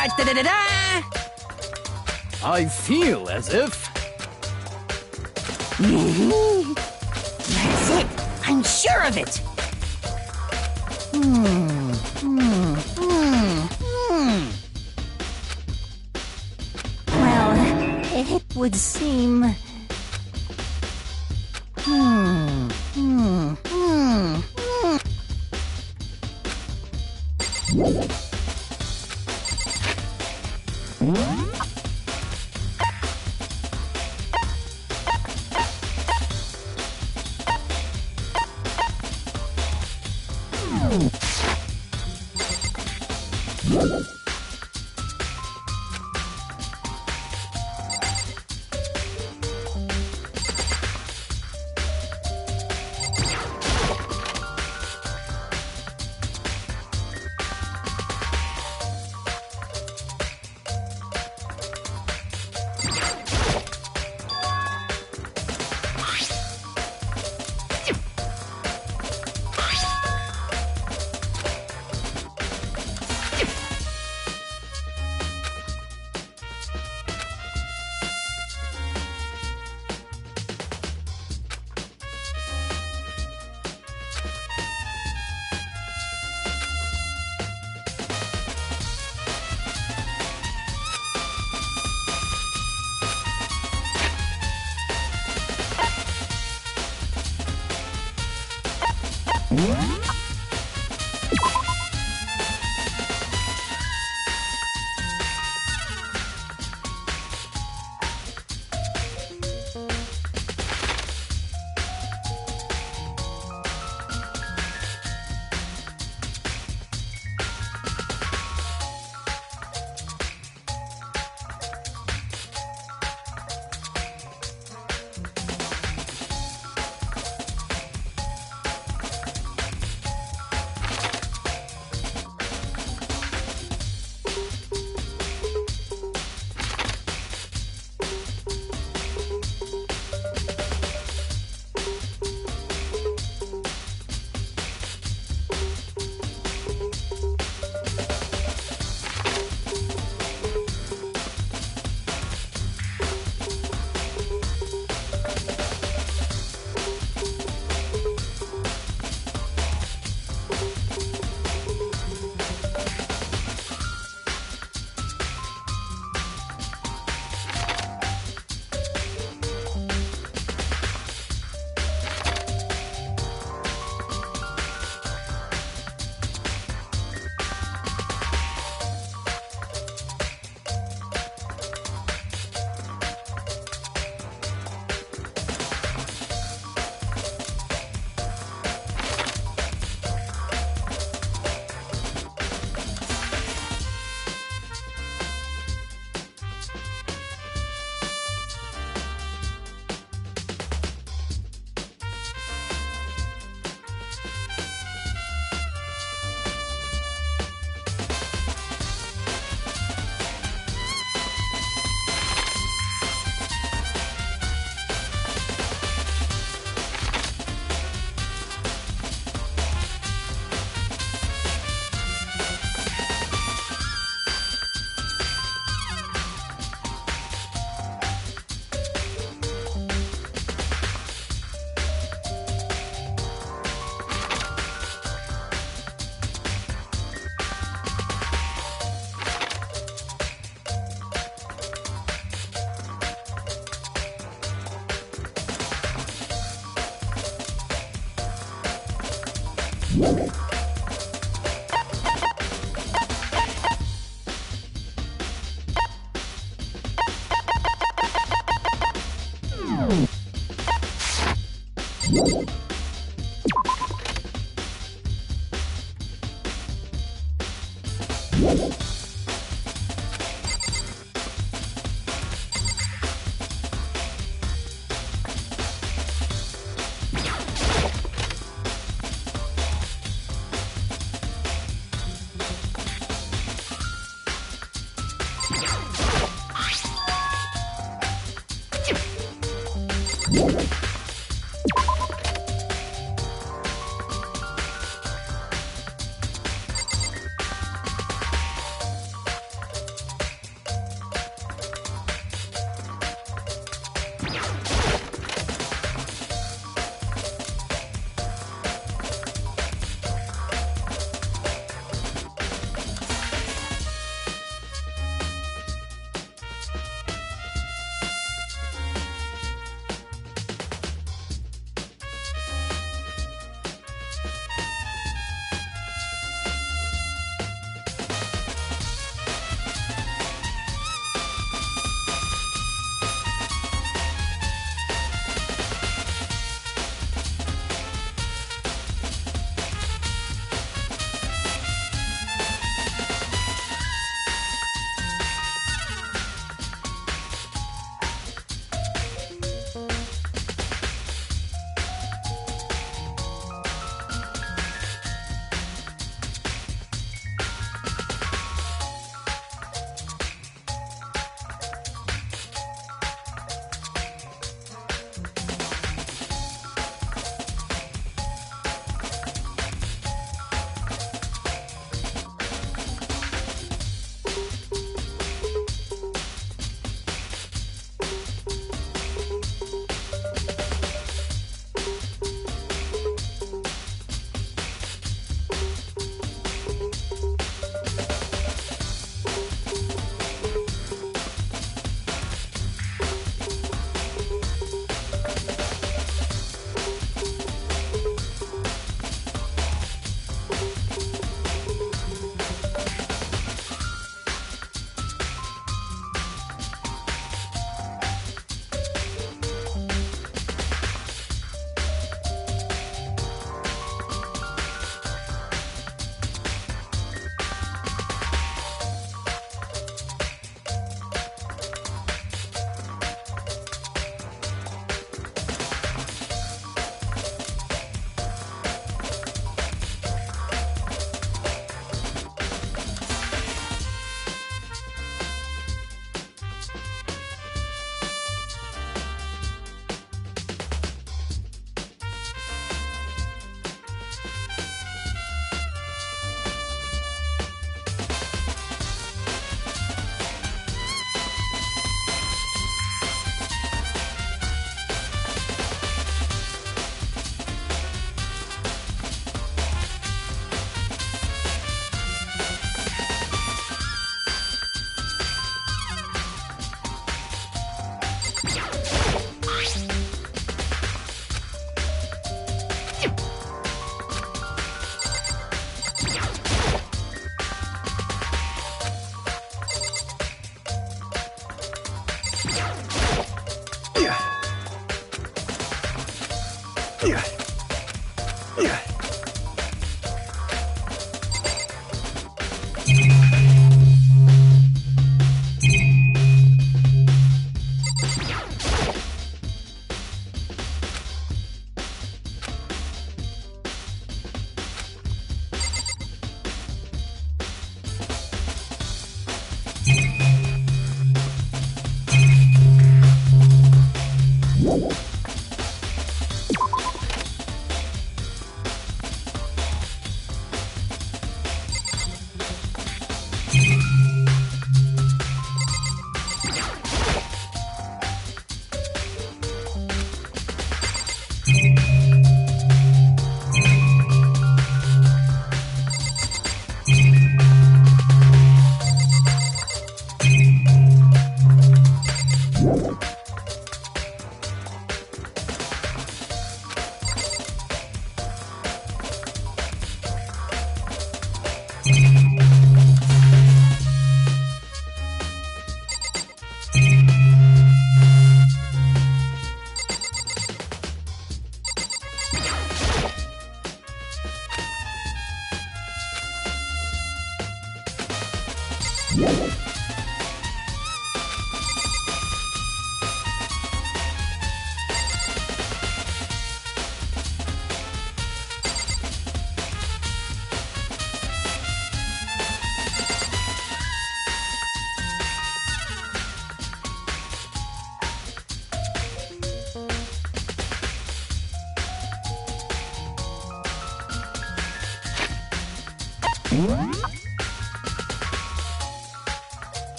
Da-da-da-da-da! I feel as if... That's it! I'm sure of it! Well, it would seem...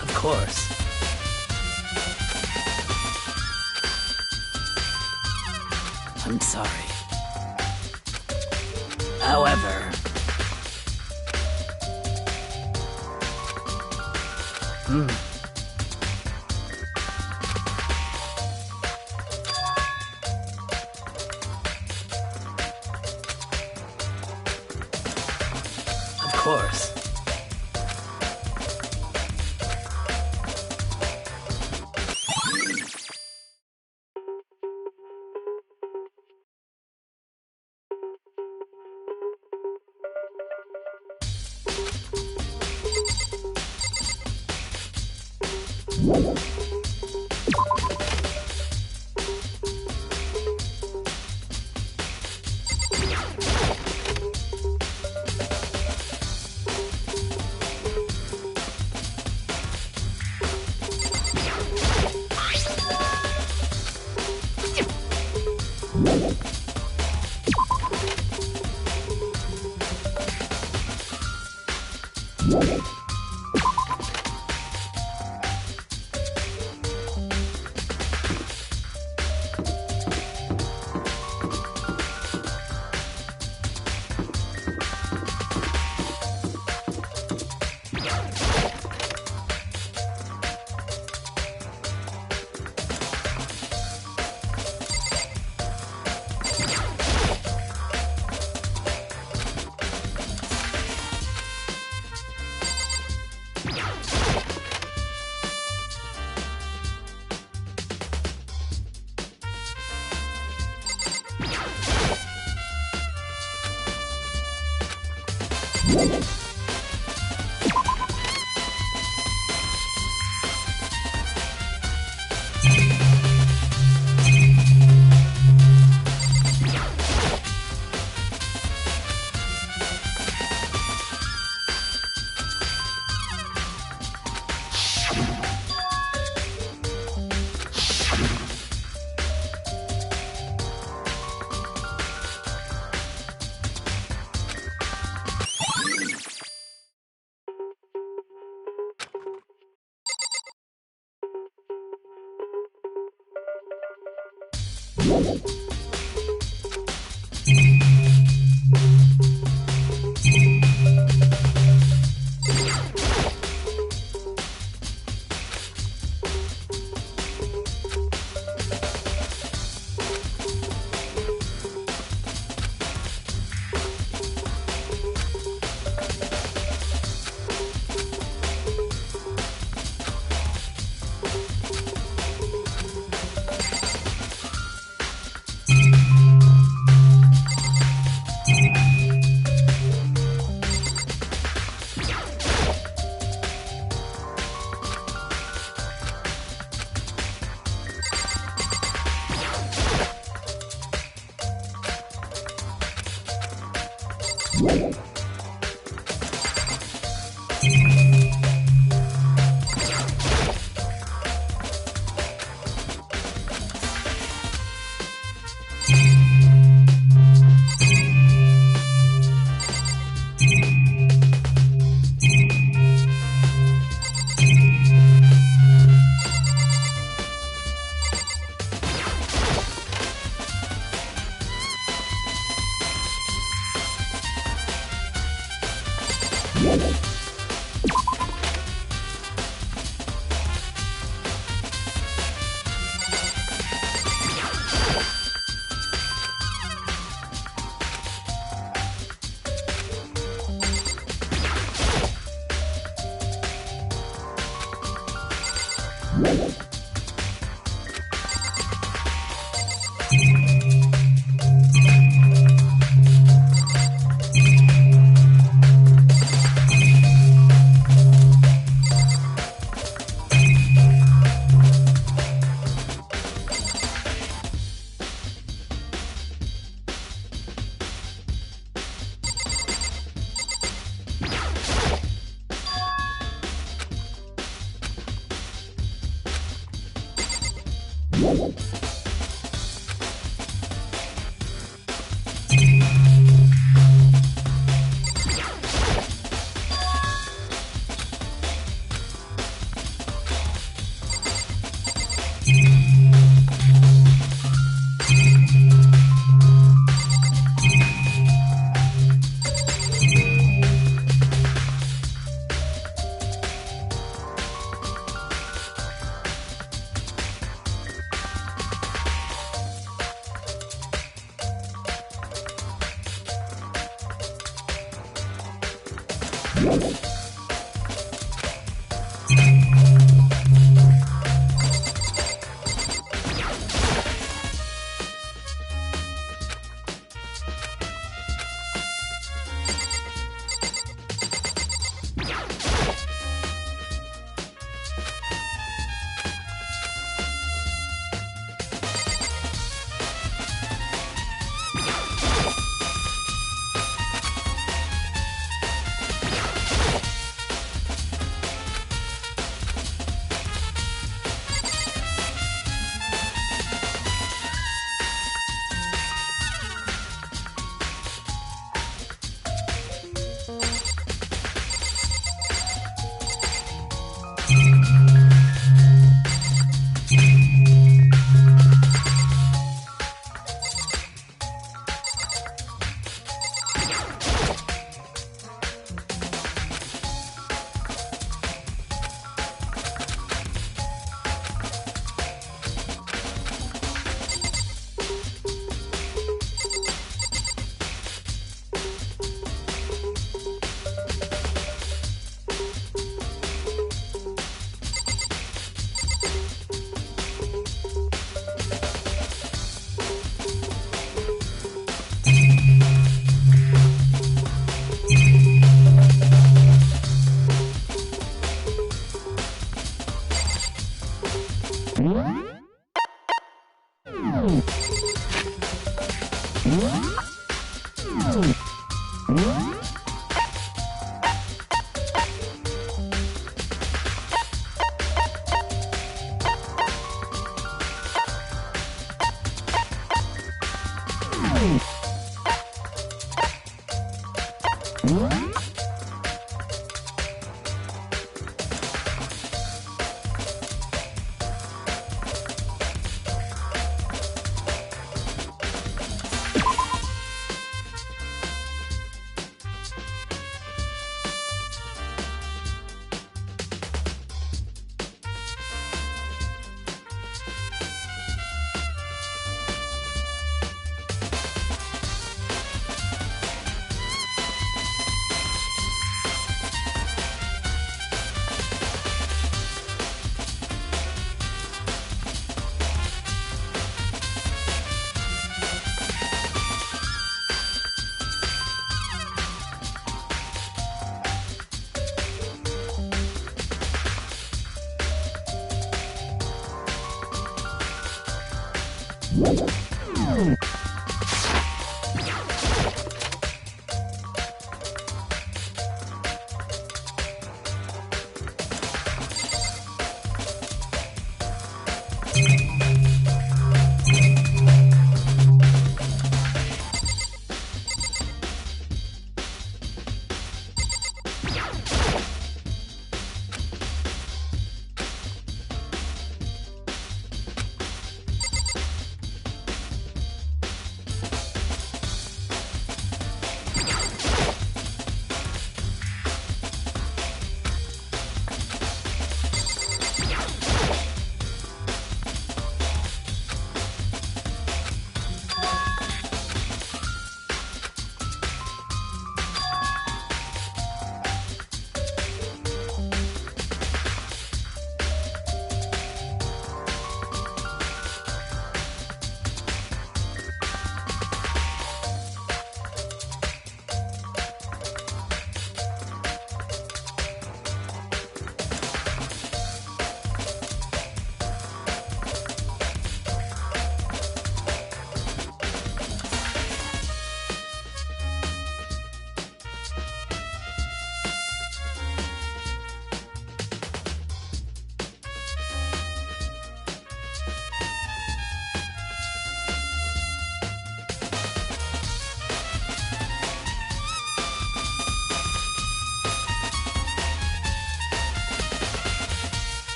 Of course. I'm sorry. However... Of course.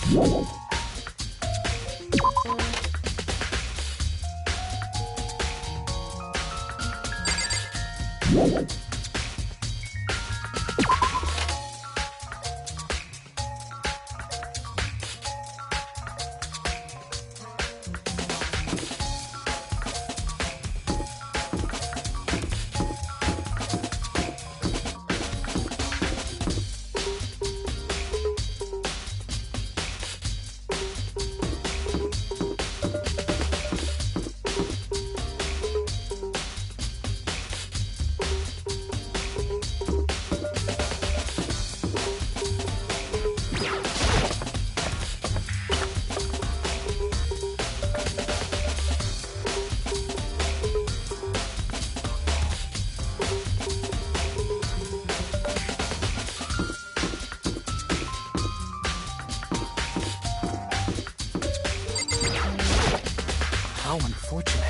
How unfortunate.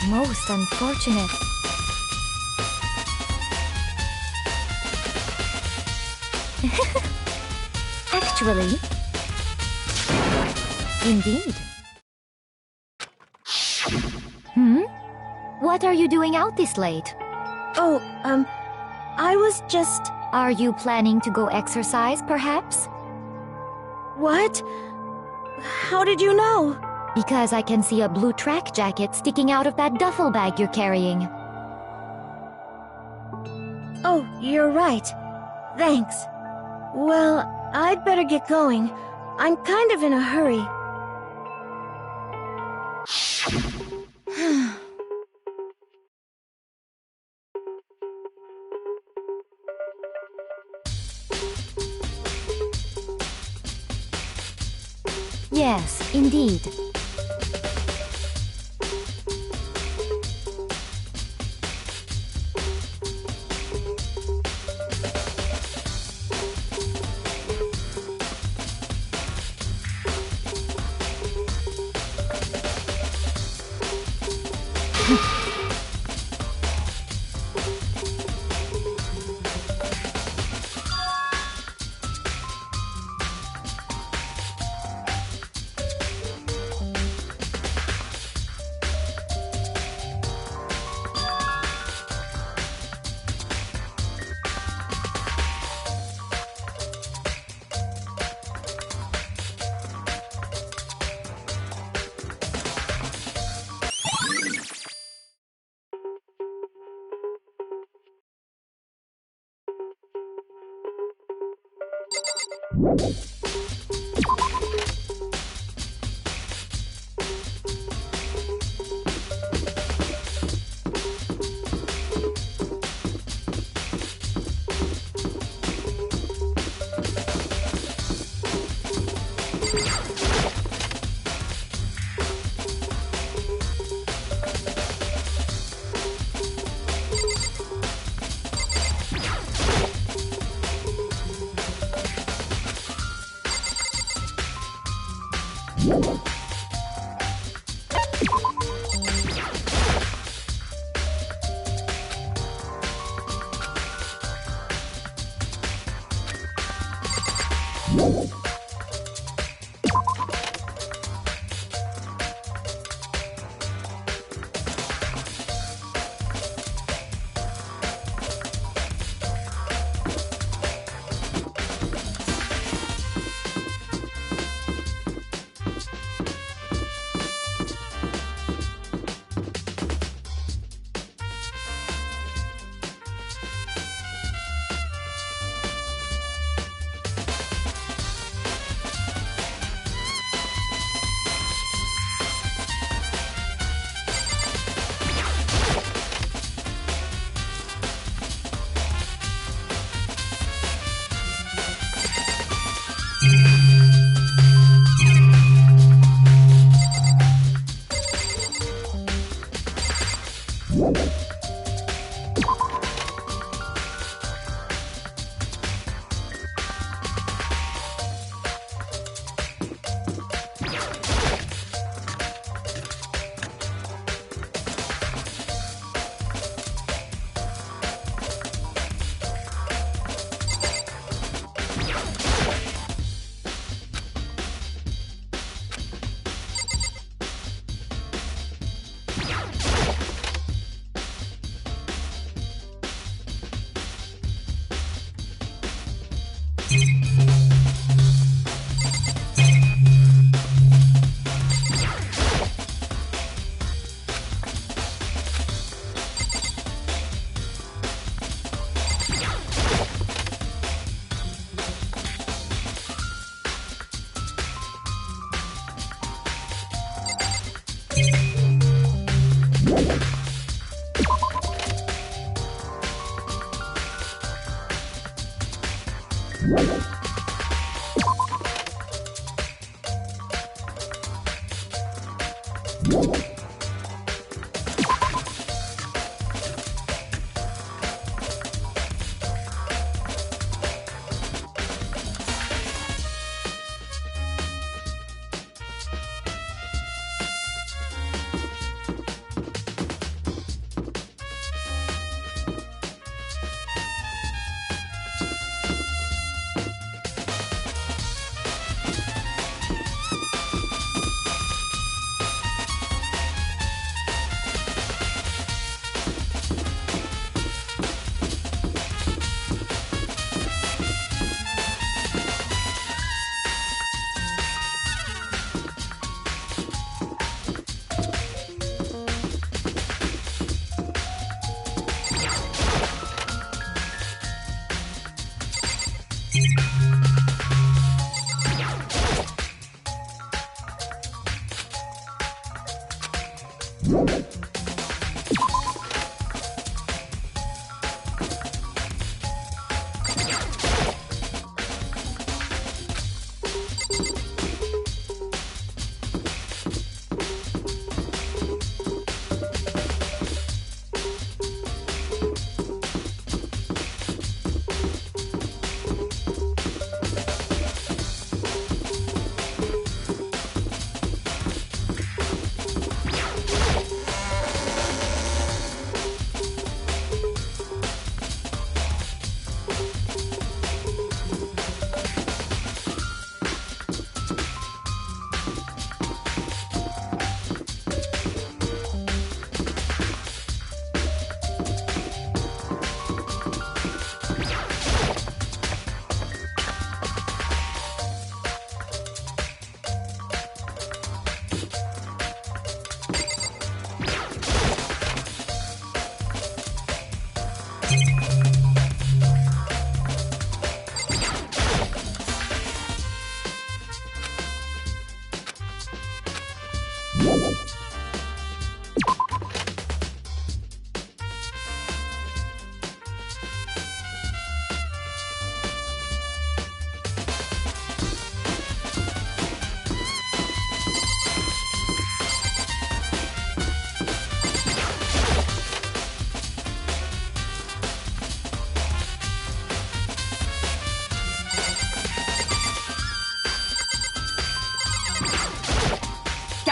Most unfortunate. Actually, indeed. What are you doing out this late? Oh, I was just... Are you planning to go exercise, perhaps? What? How did you know? Because I can see a blue track jacket sticking out of that duffel bag you're carrying. Oh, you're right. Thanks. Well, I'd better get going. I'm kind of in a hurry. Yes, indeed.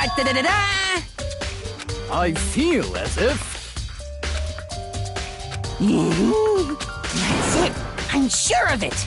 Da-da-da-da! I feel as if... That's it! I'm sure of it!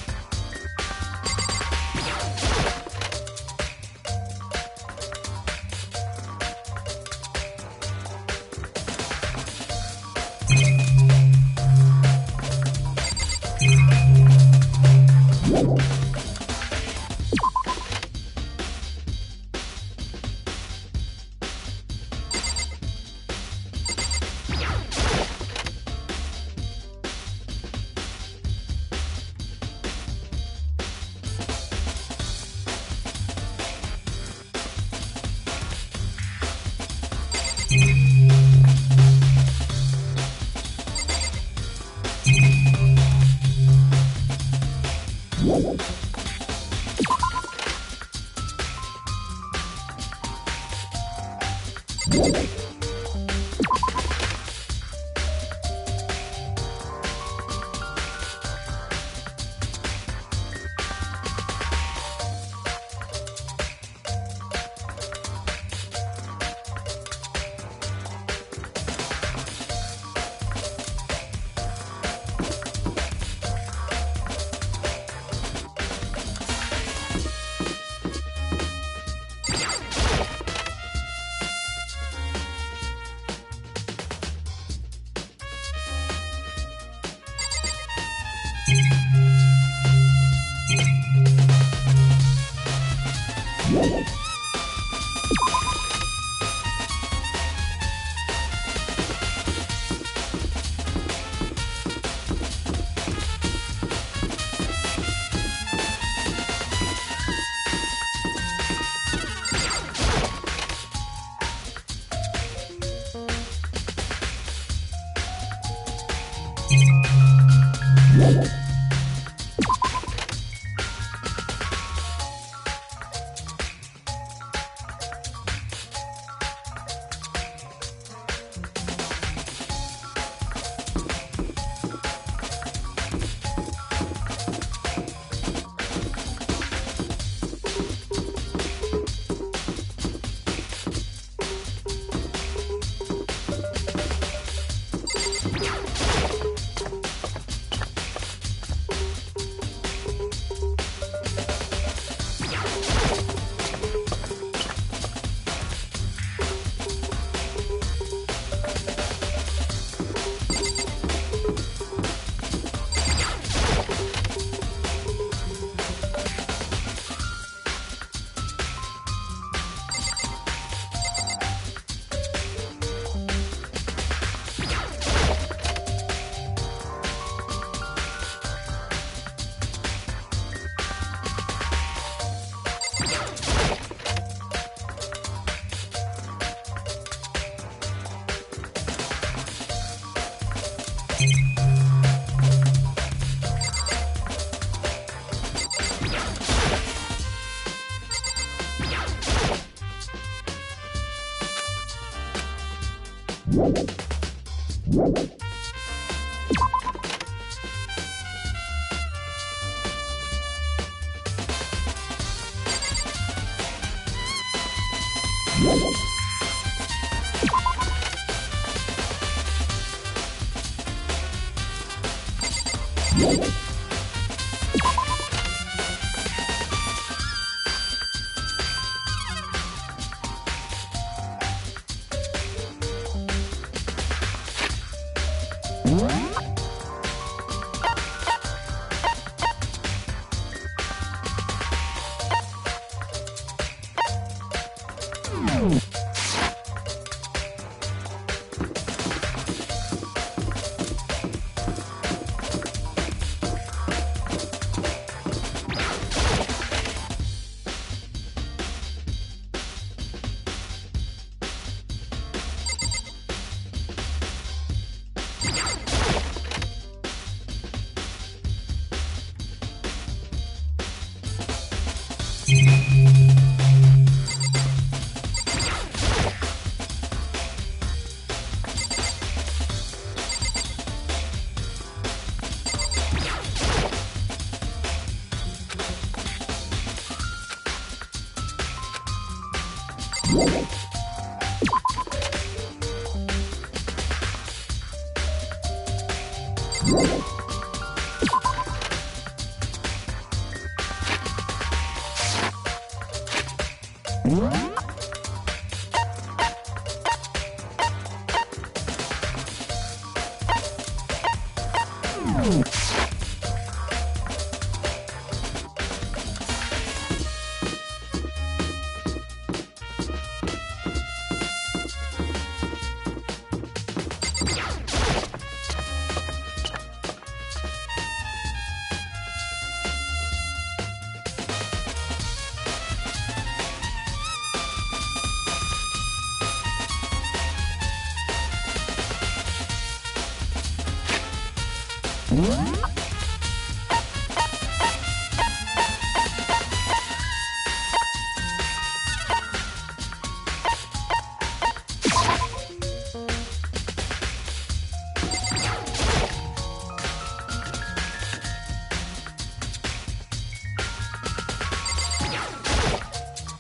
You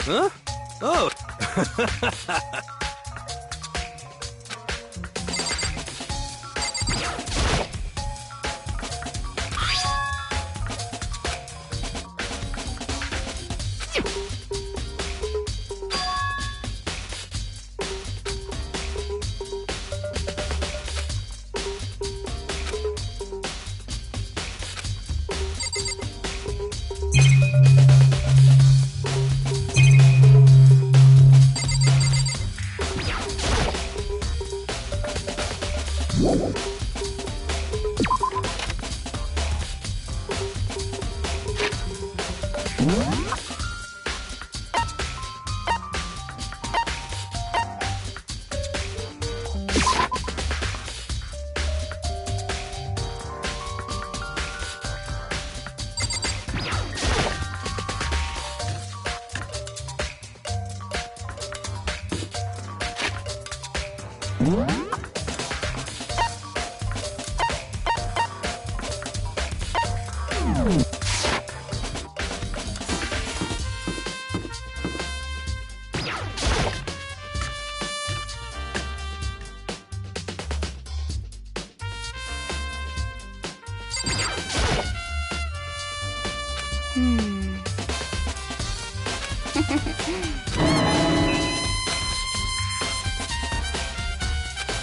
Huh? Oh!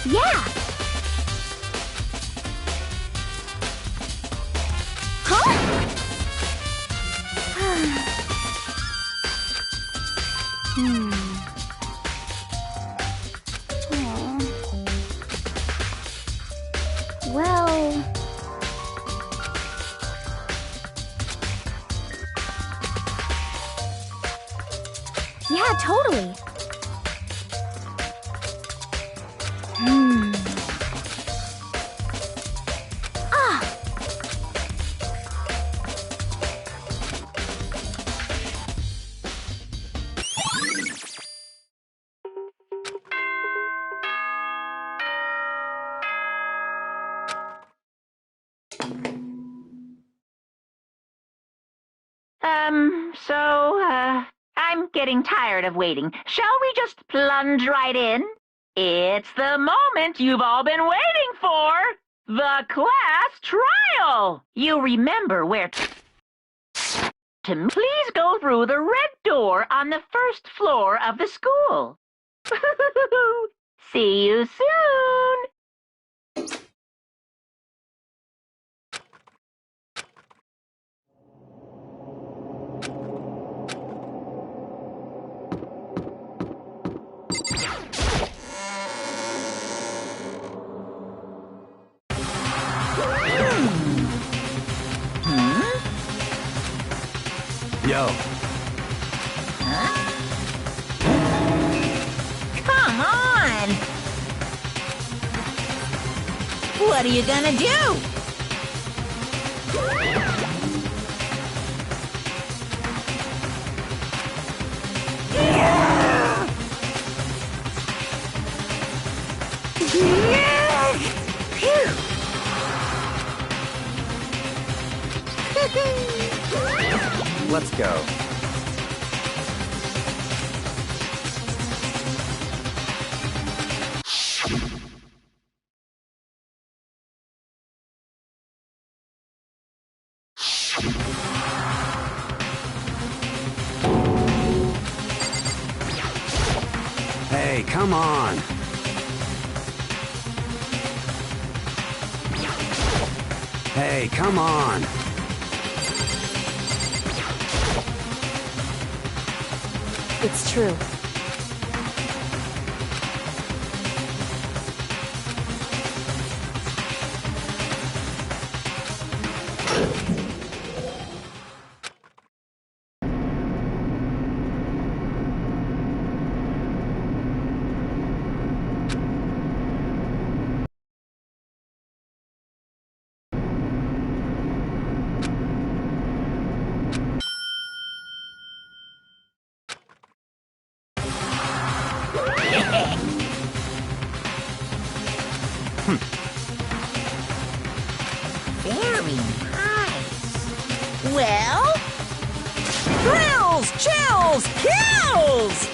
Yeah! Huh? Well... Yeah, totally. Ah! I'm getting tired of waiting. Shall we just plunge right in? It's the moment you've all been waiting for! The class trial! You remember where to please go through the red door on the first floor of the school. See you soon! Yo. Come on! What are you gonna do? Let's go. Hey, come on. Hey, come on. It's true. Very nice. Well? Thrills, chills, kills!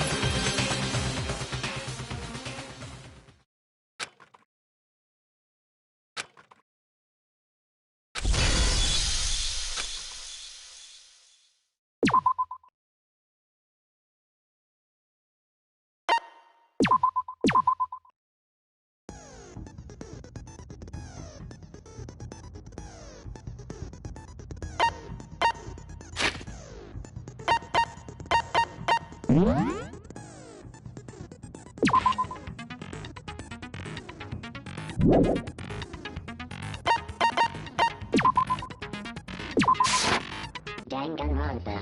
Danganronpa.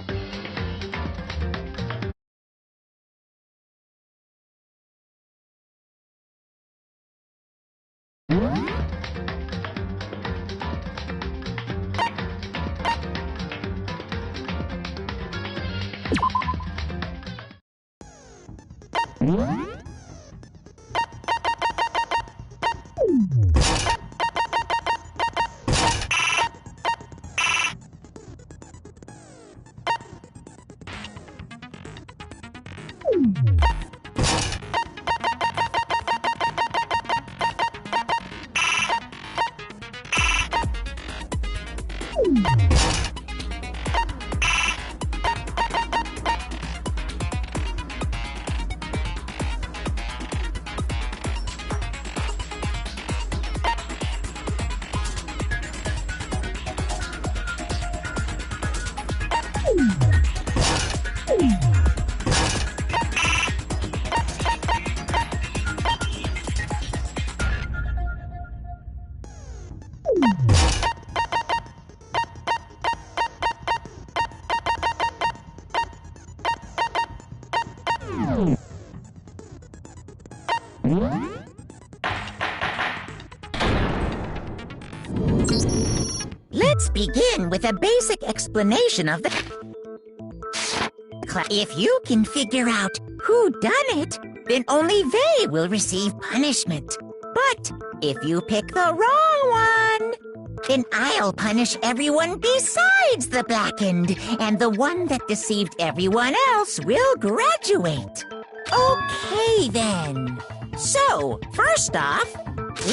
Let's begin with a basic explanation of the... If you can figure out who done it, then only they will receive punishment. But if you pick the wrong one, then I'll punish everyone besides the blackened, and the one that deceived everyone else will graduate. Okay, then. So, first off,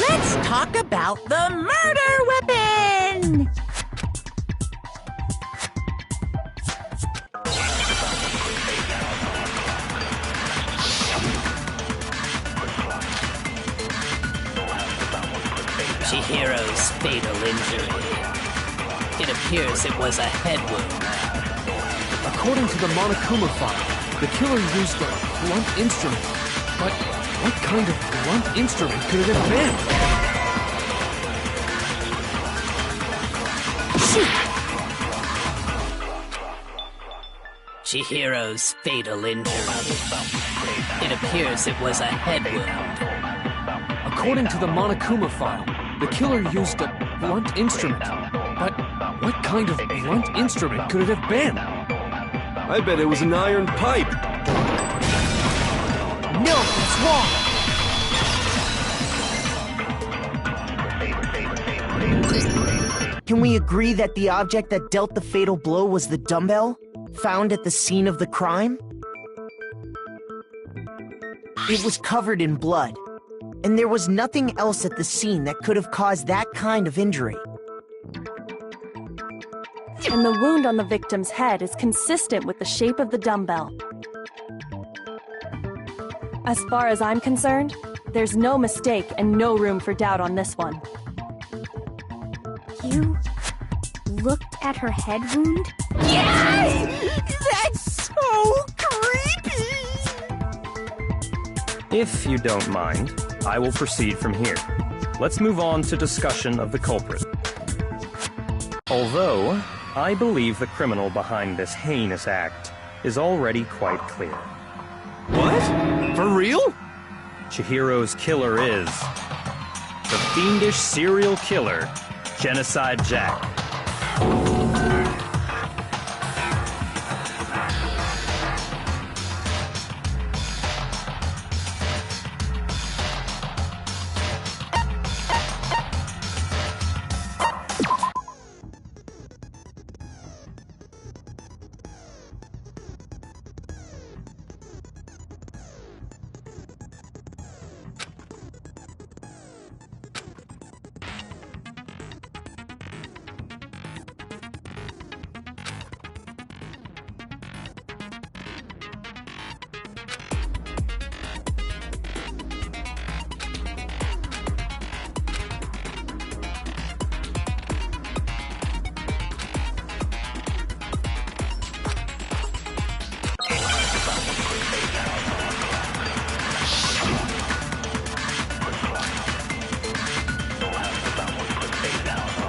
let's talk about the murder weapon! Chihiro's fatal injury. It appears it was a head wound. According to the Monokuma file, the killer used a blunt instrument. But what kind of blunt instrument could it have been? Chihiro's fatal injury. It appears it was a head wound. According to the Monokuma file, the killer used a blunt instrument. But what kind of blunt instrument could it have been? I bet it was an iron pipe. No, it's wrong! Can we agree that the object that dealt the fatal blow was the dumbbell, found at the scene of the crime? It was covered in blood, and there was nothing else at the scene that could have caused that kind of injury. And the wound on the victim's head is consistent with the shape of the dumbbell. As far as I'm concerned, there's no mistake and no room for doubt on this one. You looked at her head wound? Yes! That's so creepy! If you don't mind, I will proceed from here. Let's move on to discussion of the culprit. Although, I believe the criminal behind this heinous act is already quite clear. What? For real? Chihiro's killer is the fiendish serial killer, Genocide Jack.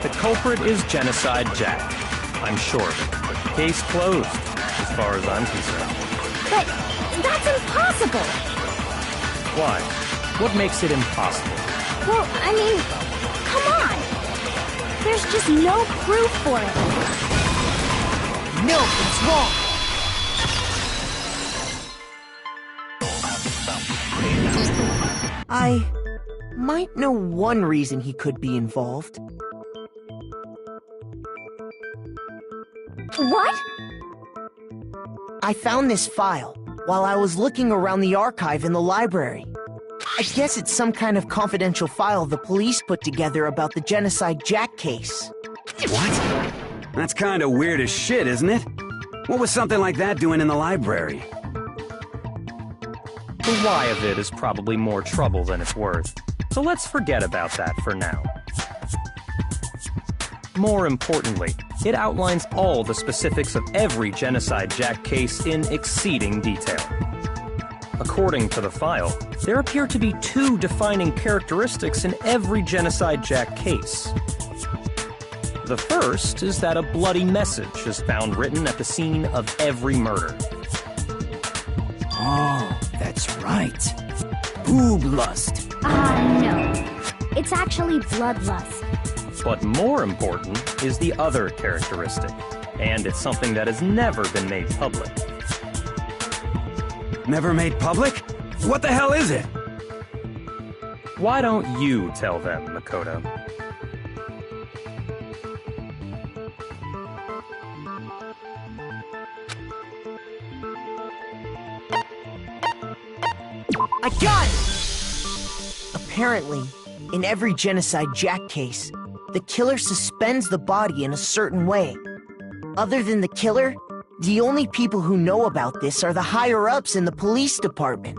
The culprit is Genocide Jack. I'm sure of it. Case closed, as far as I'm concerned. But that's impossible! Why? What makes it impossible? Well, I mean, come on! There's just no proof for it. No, it's wrong. I might know one reason he could be involved. What? I found this file while I was looking around the archive in the library. I guess it's some kind of confidential file the police put together about the Genocide Jack case. What? That's kind of weird as shit, isn't it? What was something like that doing in the library? The why of it is probably more trouble than it's worth, so let's forget about that for now. More importantly, it outlines all the specifics of every Genocide Jack case in exceeding detail. According to the file, there appear to be two defining characteristics in every Genocide Jack case. The first is that a bloody message is found written at the scene of every murder. Oh, that's right. Boob lust. No. It's actually bloodlust. But more important is the other characteristic, and it's something that has never been made public. Never made public? What the hell is it? Why don't you tell them, Makoto? I got it! Apparently, in every Genocide Jack case, the killer suspends the body in a certain way. Other than the killer, the only people who know about this are the higher-ups in the police department.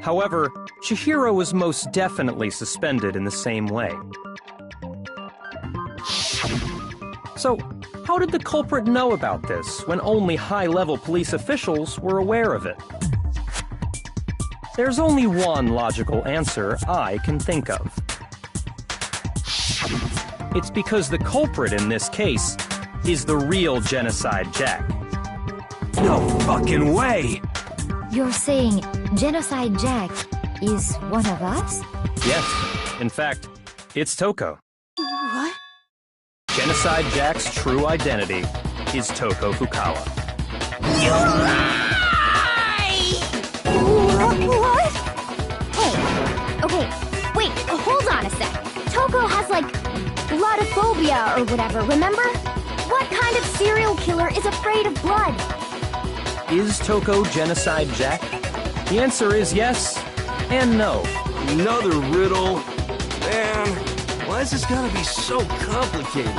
However, Chihiro was most definitely suspended in the same way. So, how did the culprit know about this when only high-level police officials were aware of it? There's only one logical answer I can think of. It's because the culprit in this case is the real Genocide Jack. No fucking way! You're saying Genocide Jack is one of us? Yes, in fact, it's Toko. What? Genocide Jack's true identity is Toko Fukawa. You lie! What? Hey, okay, wait, hold on a sec. Toko has, like, bloodophobia or whatever, remember? What kind of serial killer is afraid of blood? Is Toko Genocide Jack? The answer is yes and no. Another riddle? Man, why is this gotta be so complicated?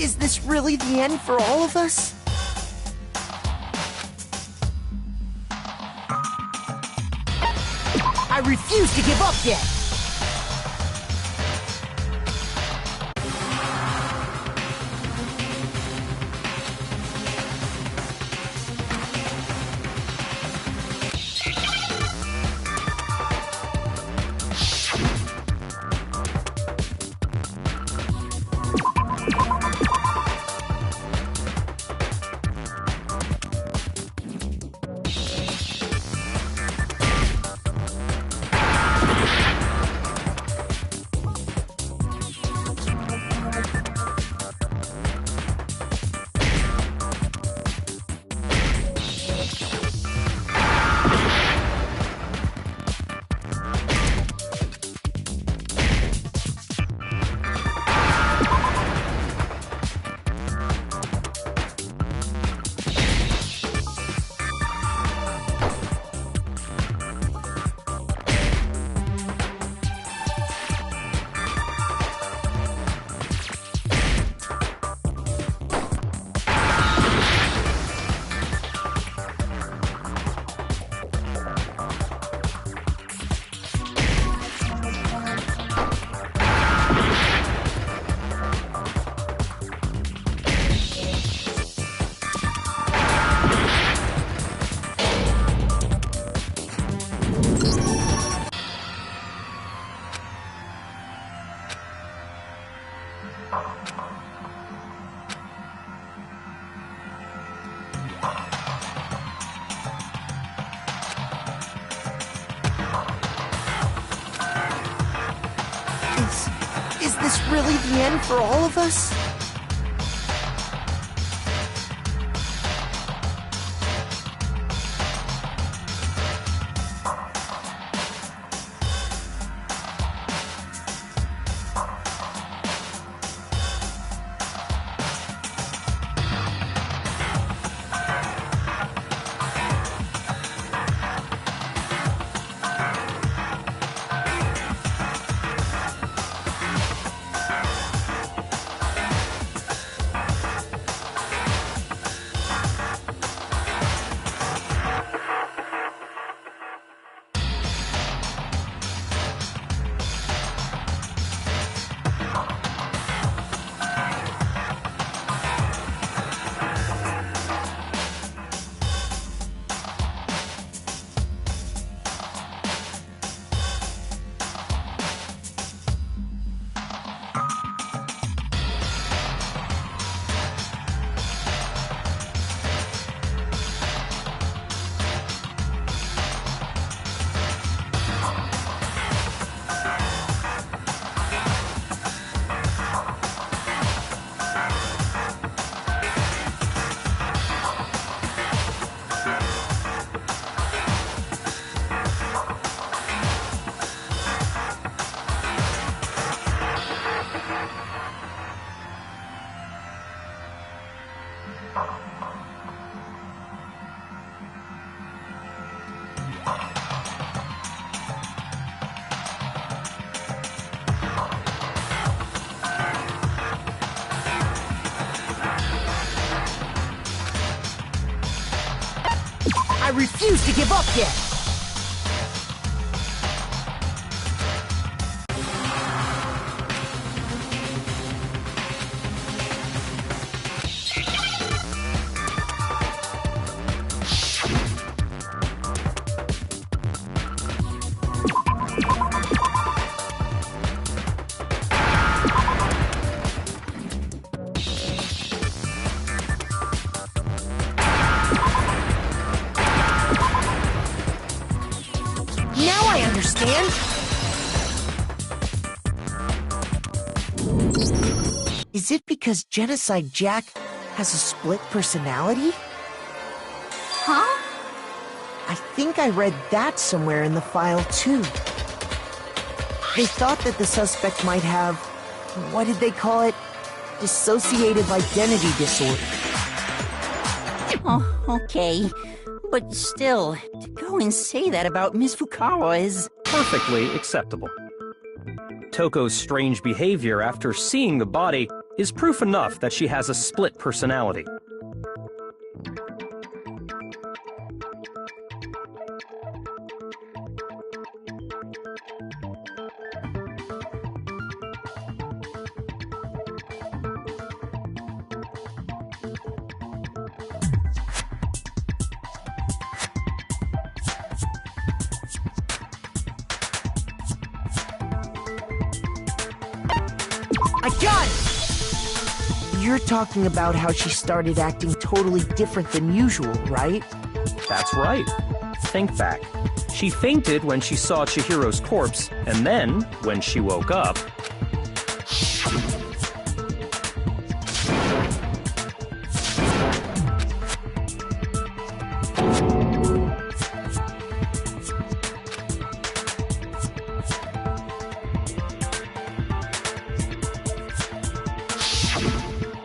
Is this really the end for all of us? I refuse to give up yet! Is this really the end for all of us? I refuse to give up yet! understand. Is it because Genocide Jack has a split personality? Huh? I think I read that somewhere in the file, too. They thought that the suspect might have, what did they call it? Dissociative identity disorder. Oh, okay. But still, to go and say that about Miss Fukawa is... perfectly acceptable. Toko's strange behavior after seeing the body is proof enough that she has a split personality. I got it! You're talking about how she started acting totally different than usual, right? That's right. Think back. She fainted when she saw Chihiro's corpse, and then, when she woke up...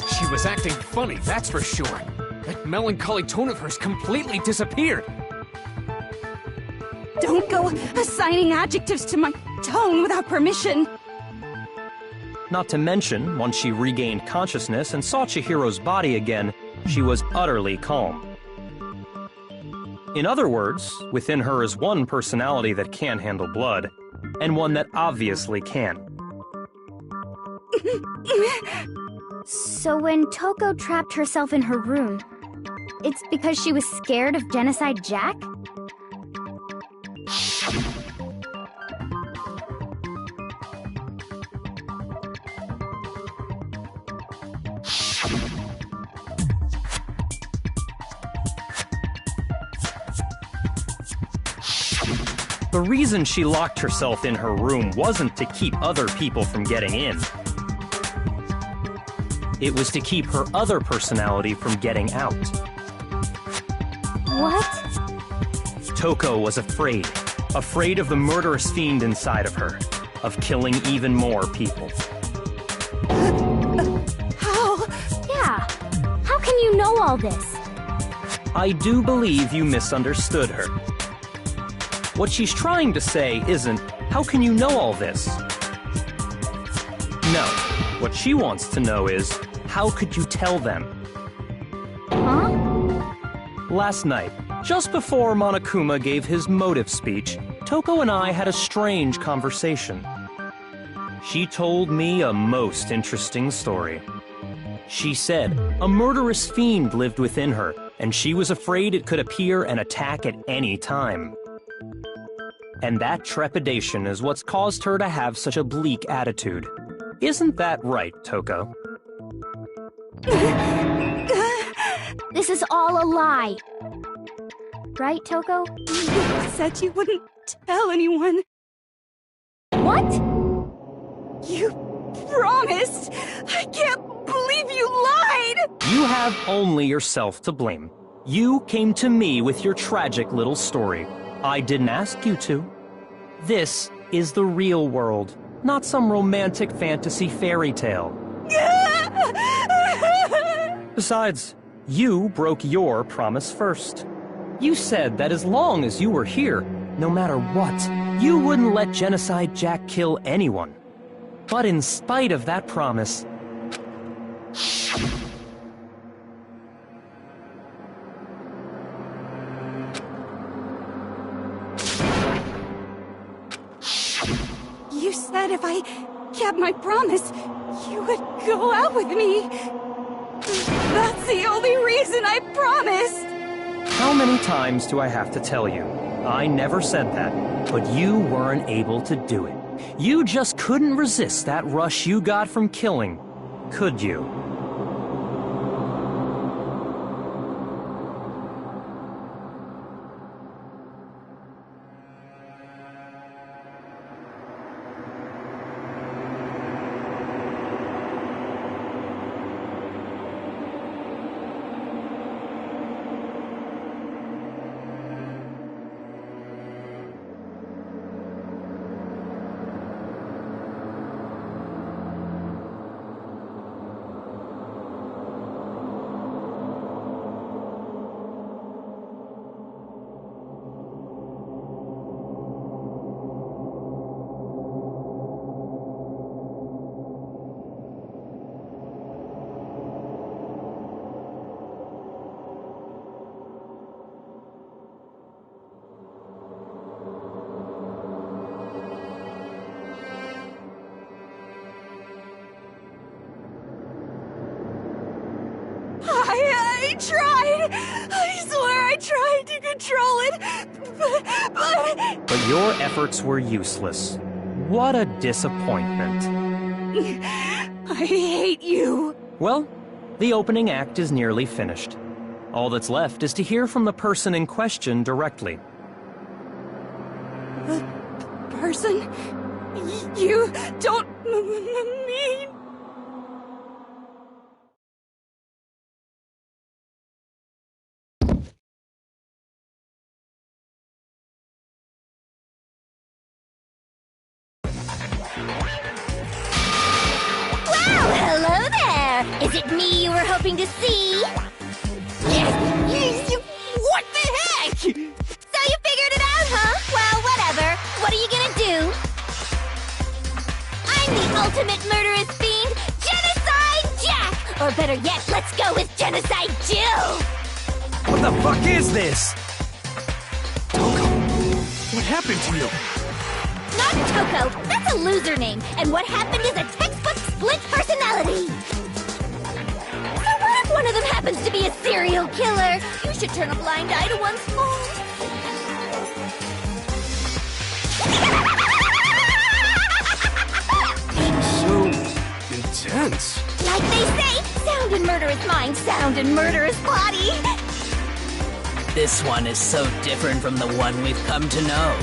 She was acting funny, that's for sure. That melancholy tone of hers completely disappeared. Don't go assigning adjectives to my tone without permission. Not to mention, once she regained consciousness and saw Chihiro's body again, she was utterly calm. In other words, within her is one personality that can handle blood, and one that obviously can. So when Toko trapped herself in her room, it's because she was scared of Genocide Jack? The reason she locked herself in her room wasn't to keep other people from getting in. It was to keep her other personality from getting out. What? Toko was afraid. Afraid of the murderous fiend inside of her. Of killing even more people. How? Yeah. How can you know all this? I do believe you misunderstood her. What she's trying to say isn't, how can you know all this? No. What she wants to know is, how could you tell them? Huh? Last night, just before Monokuma gave his motive speech, Toko and I had a strange conversation. She told me a most interesting story. She said a murderous fiend lived within her, and she was afraid it could appear and attack at any time. And that trepidation is what's caused her to have such a bleak attitude. Isn't that right, Toko? This is all a lie. Right, Toko? You said you wouldn't tell anyone. What? You promised! I can't believe you lied! You have only yourself to blame. You came to me with your tragic little story. I didn't ask you to. This is the real world, not some romantic fantasy fairy tale. Besides, you broke your promise first. You said that as long as you were here, no matter what, you wouldn't let Genocide Jack kill anyone. But in spite of that promise, You said if I kept my promise, you would go out with me. That's the only reason I promised. how many times do I have to tell you? I never said that, but you weren't able to do it. You just couldn't resist that rush you got from killing, could you? I swear I tried to control it, But your efforts were useless. What a disappointment. I hate you. Well, the opening act is nearly finished. All that's left is to hear from the person in question directly. The person? You don't mean... Hello there! Is it me you were hoping to see? What the heck? So you figured it out, huh? Well, whatever. What are you gonna do? I'm the ultimate murderous fiend, Genocide Jack! Or better yet, let's go with Genocide Jill! What the fuck is this? What happened to you? Not Toko! That's a loser name, and what happened is a textbook split personality! So what if one of them happens to be a serial killer? You should turn a blind eye to one's faults. So intense. Like they say, sound in murderous mind, sound in murderous body! This one is so different from the one we've come to know.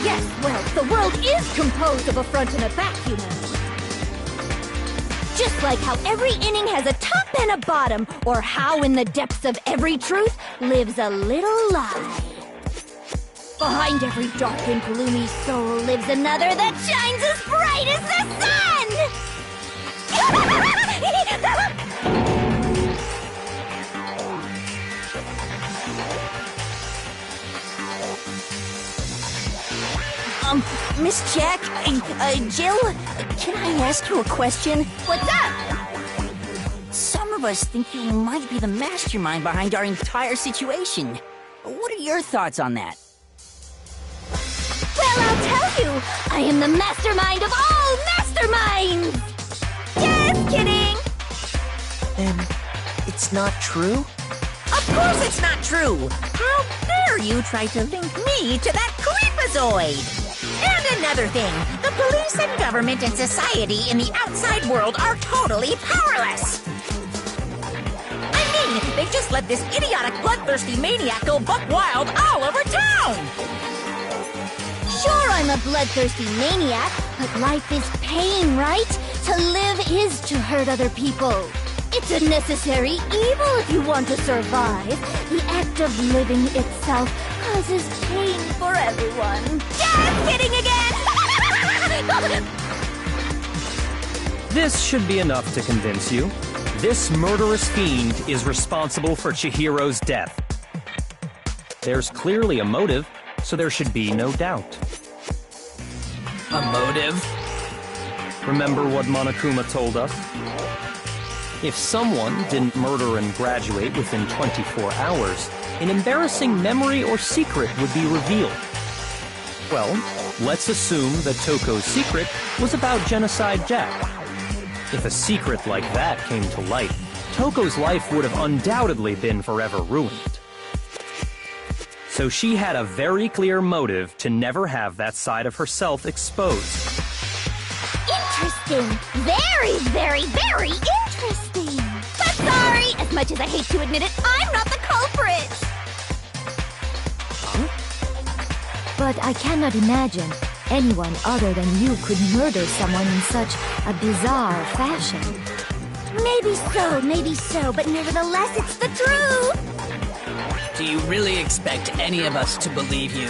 Yes, well, the world is composed of a front and a back, you know. Just like how every inning has a top and a bottom, or how in the depths of every truth lives a little lie. Behind every dark and gloomy soul lives another that shines as bright as the sun! Miss Jack, Jill, can I ask you a question? What's up? Some of us think you might be the mastermind behind our entire situation. What are your thoughts on that? Well, I'll tell you! I am the mastermind of all masterminds! Just kidding! Then it's not true? Of course it's not true! How dare you try to link me to that creepazoid! And another thing, the police and government and society in the outside world are totally powerless! I mean, they just let this idiotic, bloodthirsty maniac go buck wild all over town! Sure, I'm a bloodthirsty maniac, but life is pain, right? To live is to hurt other people. It's a necessary evil if you want to survive. The act of living itself causes pain for everyone. Just kidding again! This should be enough to convince you. This murderous fiend is responsible for Chihiro's death. There's clearly a motive, so there should be no doubt. A motive? Remember what Monokuma told us? If someone didn't murder and graduate within 24 hours, an embarrassing memory or secret would be revealed. Well, let's assume that Toko's secret was about Genocide Jack. If a secret like that came to light, Toko's life would have undoubtedly been forever ruined. So she had a very clear motive to never have that side of herself exposed. Interesting. Very, very, very interesting. But sorry, as much as I hate to admit it, I'm not the culprit. But I cannot imagine anyone other than you could murder someone in such a bizarre fashion. Maybe so, but nevertheless, it's the truth. Do you really expect any of us to believe you?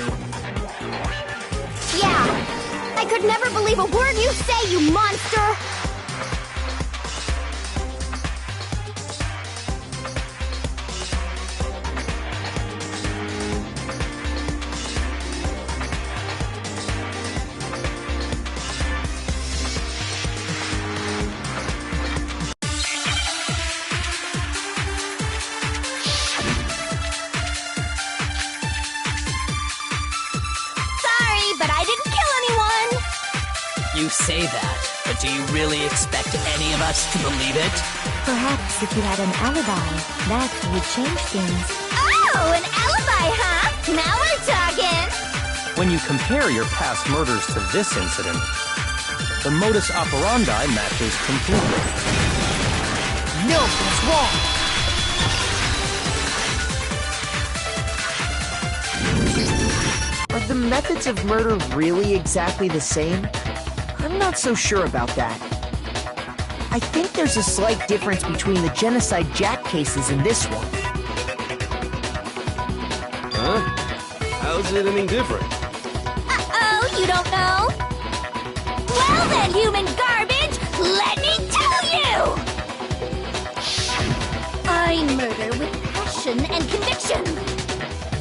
Yeah. I could never believe a word you say, you monster! But I didn't kill anyone! You say that, but do you really expect any of us to believe it? Perhaps if you had an alibi, that would change things. Oh, an alibi, huh? Now we're talking! When you compare your past murders to this incident, the modus operandi matches completely. No, that's wrong! Are the methods of murder really exactly the same? I'm not so sure about that. I think there's a slight difference between the Genocide Jack cases and this one. Huh? How's it any different? Uh-oh, you don't know? Well then, human garbage, let me tell you! I murder with passion and conviction.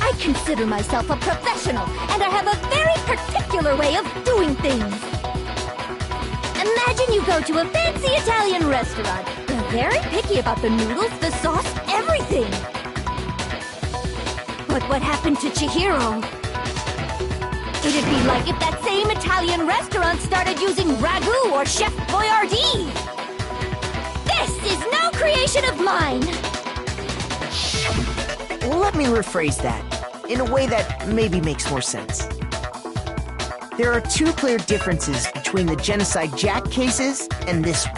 I consider myself a professional, and I have a very particular way of doing things. Imagine you go to a fancy Italian restaurant. They're very picky about the noodles, the sauce, everything. But what happened to Chihiro? It'd be like if that same Italian restaurant started using ragu or Chef Boyardee. This is no creation of mine. Let me rephrase that, in a way that maybe makes more sense. There are two clear differences between the Genocide Jack cases and this one.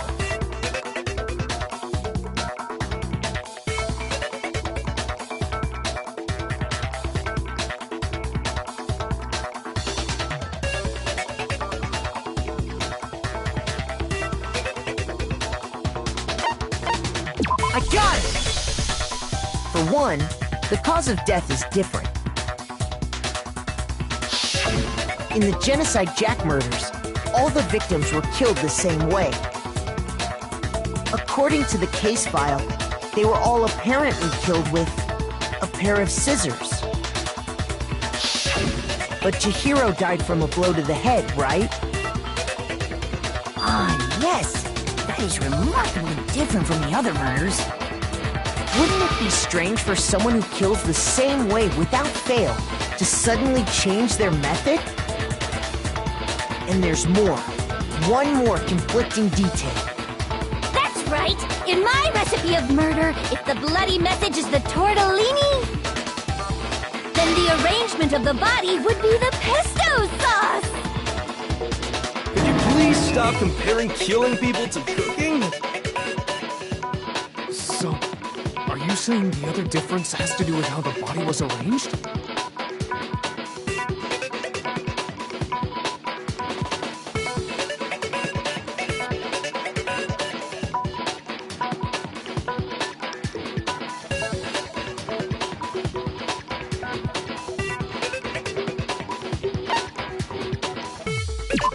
I got it! For one, the cause of death is different. In the Genocide Jack murders, all the victims were killed the same way. According to the case file, they were all apparently killed with a pair of scissors. But Chihiro died from a blow to the head, right? Ah, yes. That is remarkably different from the other murders. Wouldn't it be strange for someone who kills the same way without fail to suddenly change their method? And there's more. One more conflicting detail. That's right! In my recipe of murder, if the bloody message is the tortellini, then the arrangement of the body would be the pesto sauce! Could you please stop comparing killing people to cooking? So, are you saying the other difference has to do with how the body was arranged?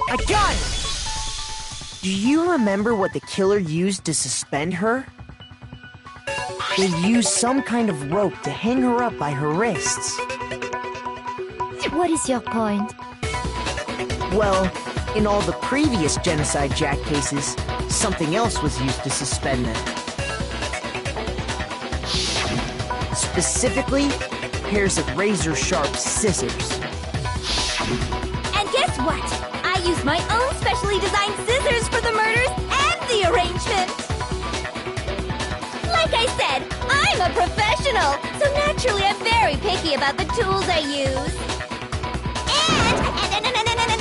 I got it! Do you remember what the killer used to suspend her? They used some kind of rope to hang her up by her wrists. What is your point? Well, in all the previous Genocide Jack cases, something else was used to suspend them. Specifically, pairs of razor-sharp scissors. And guess what? I use my own specially designed scissors for the murders and the arrangement! Like I said, I'm a professional, so naturally I'm very picky about the tools I use.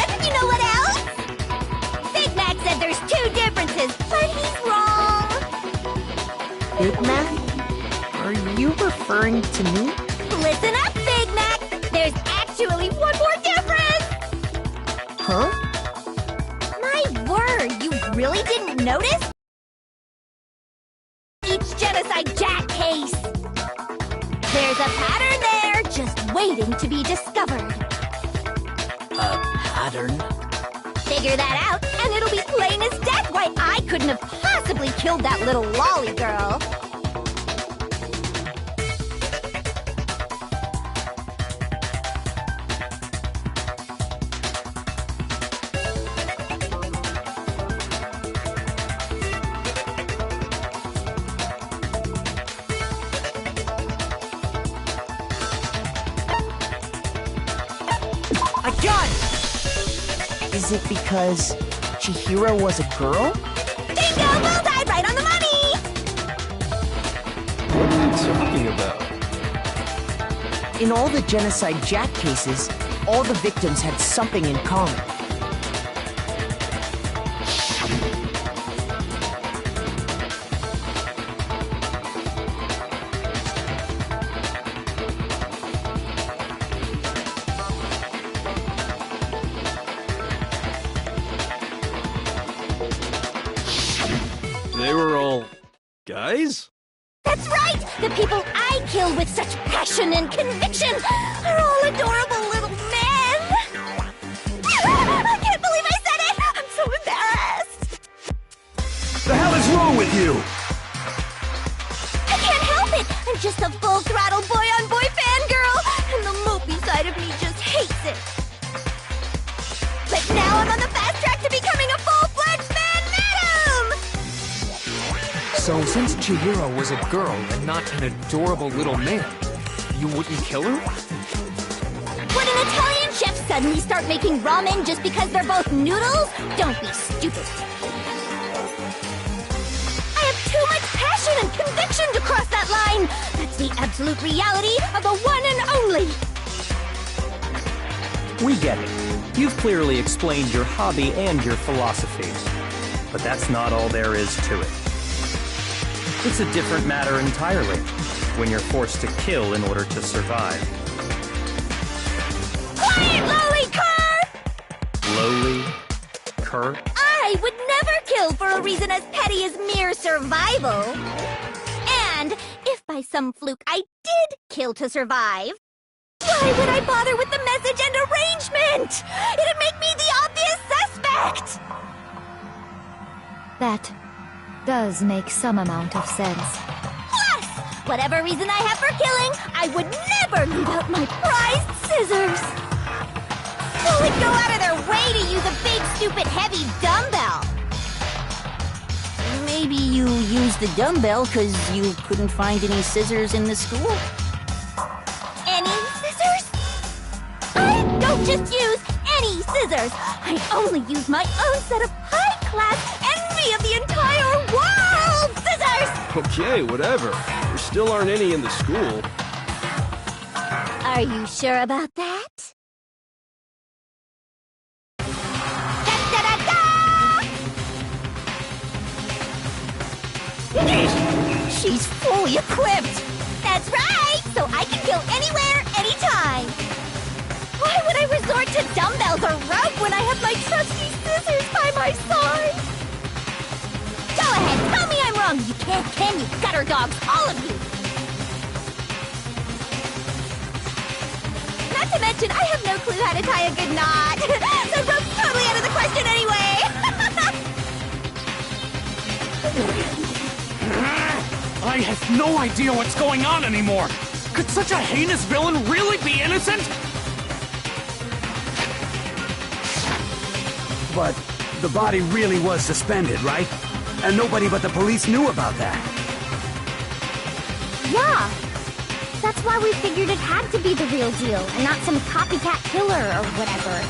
And you know what else? Big Mac said there's two differences, but he's wrong. Big Mac? Are you referring to me? Listen up, Big Mac! There's actually one more difference! Huh? My word, you really didn't notice? Each Genocide Jack case. There's a pattern there, just waiting to be discovered. A pattern? Figure that out, and it'll be plain as death why I couldn't have possibly killed that little lolly girl. I got it! Is it because Chihiro was a girl? Bingo! Bullseye! Right on the money! talking about? In all the Genocide Jack cases, all the victims had something in common. They were all guys? That's right! The people I kill with such passion and conviction are all adorable little men! I can't believe I said it! I'm so embarrassed! The hell is wrong with you? I can't help it! I'm just a full-throttle boy-on-boy fangirl, and the mopey side of me just hates it. But now I'm on the fast track to becoming a full-fledged fan-madam! So, since Chihiro was a girl and not an adorable little man, you wouldn't kill her? Would an Italian chef suddenly start making ramen just because they're both noodles? Don't be stupid. I have too much passion and conviction to cross that line. That's the absolute reality of the one and only. We get it. You've clearly explained your hobby and your philosophy. But that's not all there is to it. It's a different matter entirely, when you're forced to kill in order to survive. Quiet, lowly cur! Lowly? Cur? I would never kill for a reason as petty as mere survival. And if by some fluke I did kill to survive, why would I bother with the message and arrangement? It'd make me the obvious suspect! That does make some amount of sense. Plus, whatever reason I have for killing, I would never leave out my prized scissors. Who would go out of their way to use a big, stupid, heavy dumbbell? Maybe you used the dumbbell because you couldn't find any scissors in the school? Any scissors? I don't just use any scissors. I only use my own set of high-class envy of the entire world scissors! Okay, whatever. There still aren't any in the school. Are you sure about that? She's fully equipped! That's right! So I can go anywhere, anytime! Why would I resort to dumbbells or rope when I have my trusty scissors by my side? Go ahead, tell me I'm wrong! You can't, can you? Gutter dogs, all of you! Not to mention, I have no clue how to tie a good knot! So rope's totally out of the question anyway! I have no idea what's going on anymore! Could such a heinous villain really be innocent? But the body really was suspended, right? And nobody but the police knew about that. Yeah! That's why we figured it had to be the real deal, and not some copycat killer or whatever.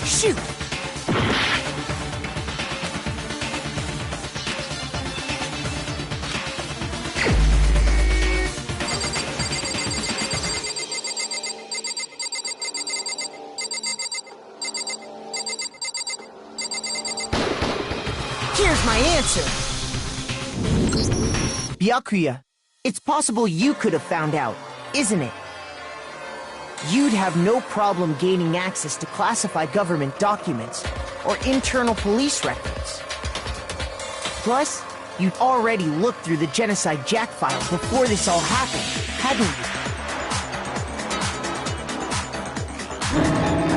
Shoot! Here's my answer. Byakuya, it's possible you could have found out, isn't it? You'd have no problem gaining access to classified government documents or internal police records. Plus, you'd already looked through the Genocide Jack file before this all happened, hadn't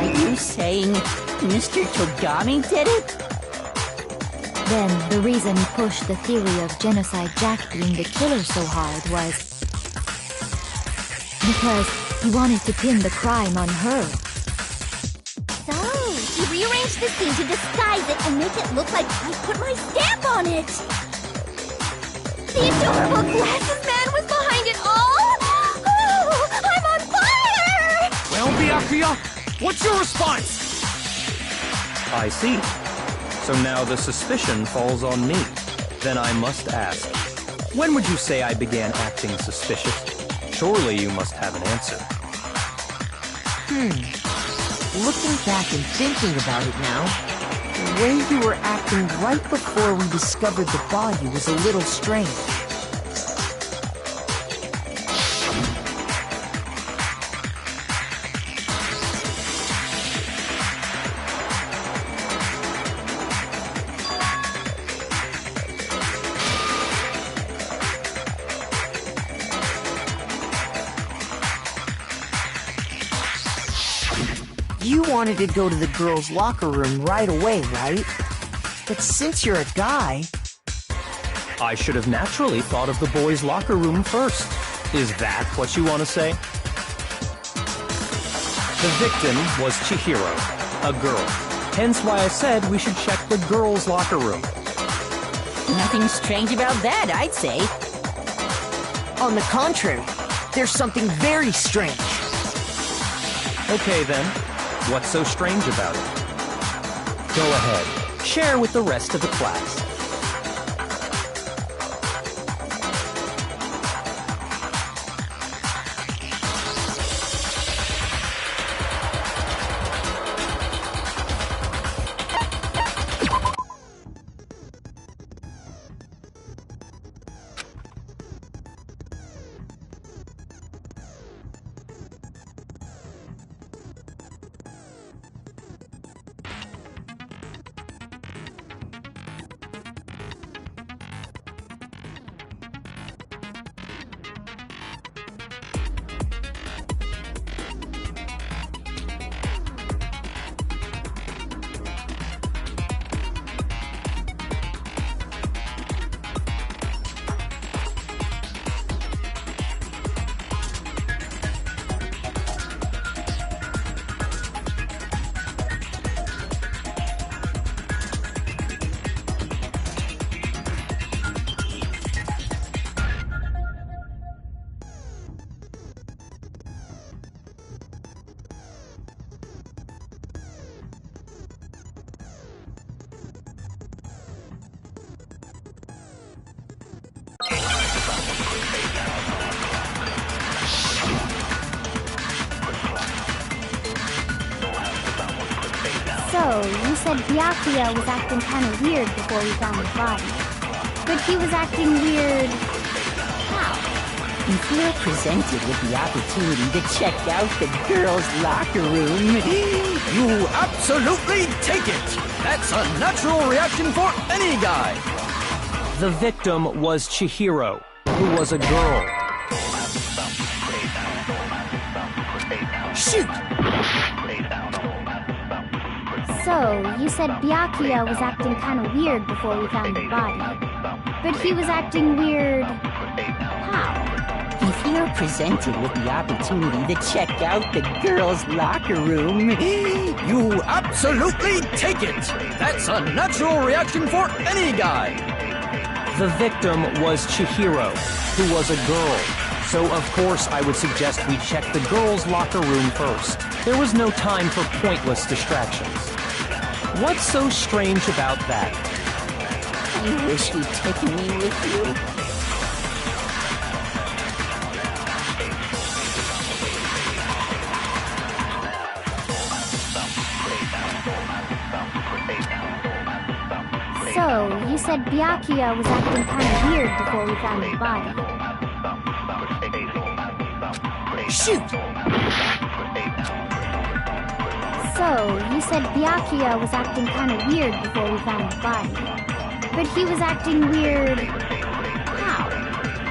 you? Are you saying Mr. Togami did it? Then the reason he pushed the theory of Genocide Jack being the killer so hard was because he wanted to pin the crime on her. So, even rearrange the scene to disguise it and make it look like I put my stamp on it. The adorable glasses man was behind it all. Oh, I'm on fire! Well, Byakuya, what's your response? I see. So now the suspicion falls on me. Then I must ask, when would you say I began acting suspicious? Surely you must have an answer. Looking back and thinking about it now, the way you were acting right before we discovered the body was a little strange. You wanted to go to the girls' locker room right away, right? But since you're a guy... I should have naturally thought of the boys' locker room first. Is that what you want to say? The victim was Chihiro, a girl. Hence why I said we should check the girls' locker room. Nothing strange about that, I'd say. On the contrary, there's something very strange. Okay then. What's so strange about it? Go ahead. Share with the rest of the class. So, you said Byakuya was acting kind of weird before we found the body. But he was acting weird... how? If you're presented with the opportunity to check out the girls' locker room, you absolutely take it! That's a natural reaction for any guy! The victim was Chihiro, who was a girl. Shoot! So, you said Byakuya was acting kind of weird before we found the body. But he was acting weird... how? if you're presented with the opportunity to check out the girls' locker room, you absolutely take it! That's a natural reaction for any guy! The victim was Chihiro, who was a girl. So, of course, I would suggest we check the girls' locker room first. There was no time for pointless distractions. What's so strange about that? I wish you'd taken me with you. So, you said Byakuya was acting kind of weird before we found the body. Shoot! So, you said Byakuya was acting kind of weird before we found the body. But he was acting weird... how?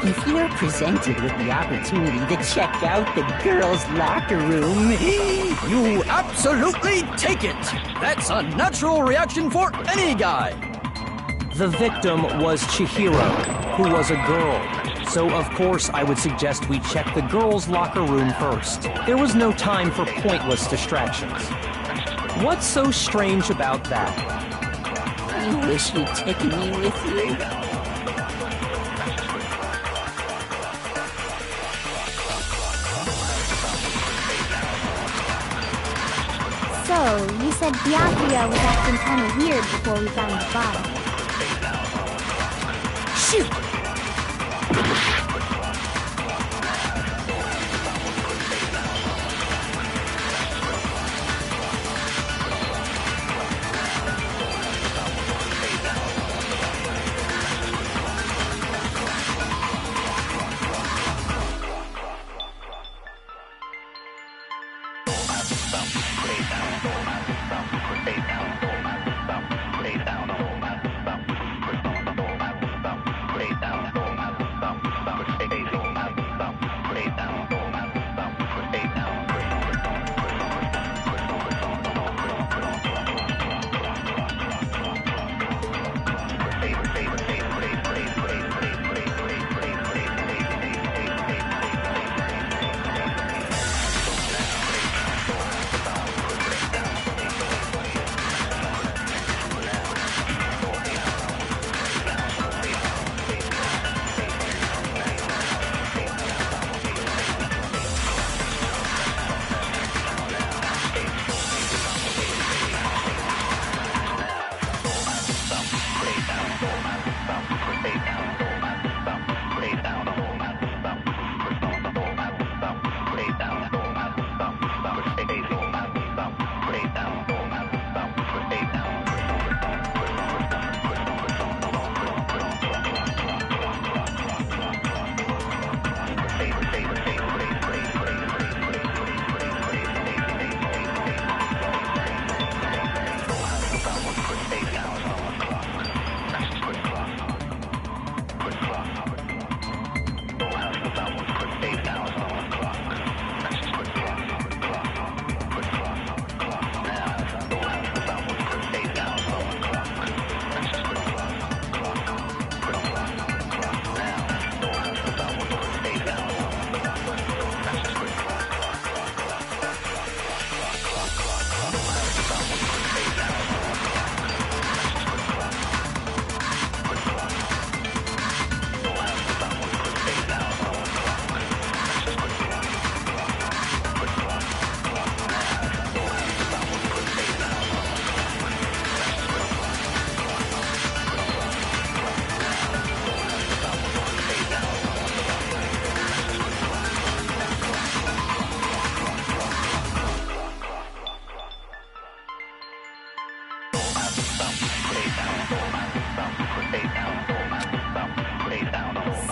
If you're presented with the opportunity to check out the girls' locker room, you absolutely take it! That's a natural reaction for any guy! The victim was Chihiro, who was a girl. So, of course, I would suggest we check the girls' locker room first. There was no time for pointless distractions. What's so strange about that? I wish you'd taken me with you. So, you said Byakuya was acting kind of weird before we found the body. Shoot!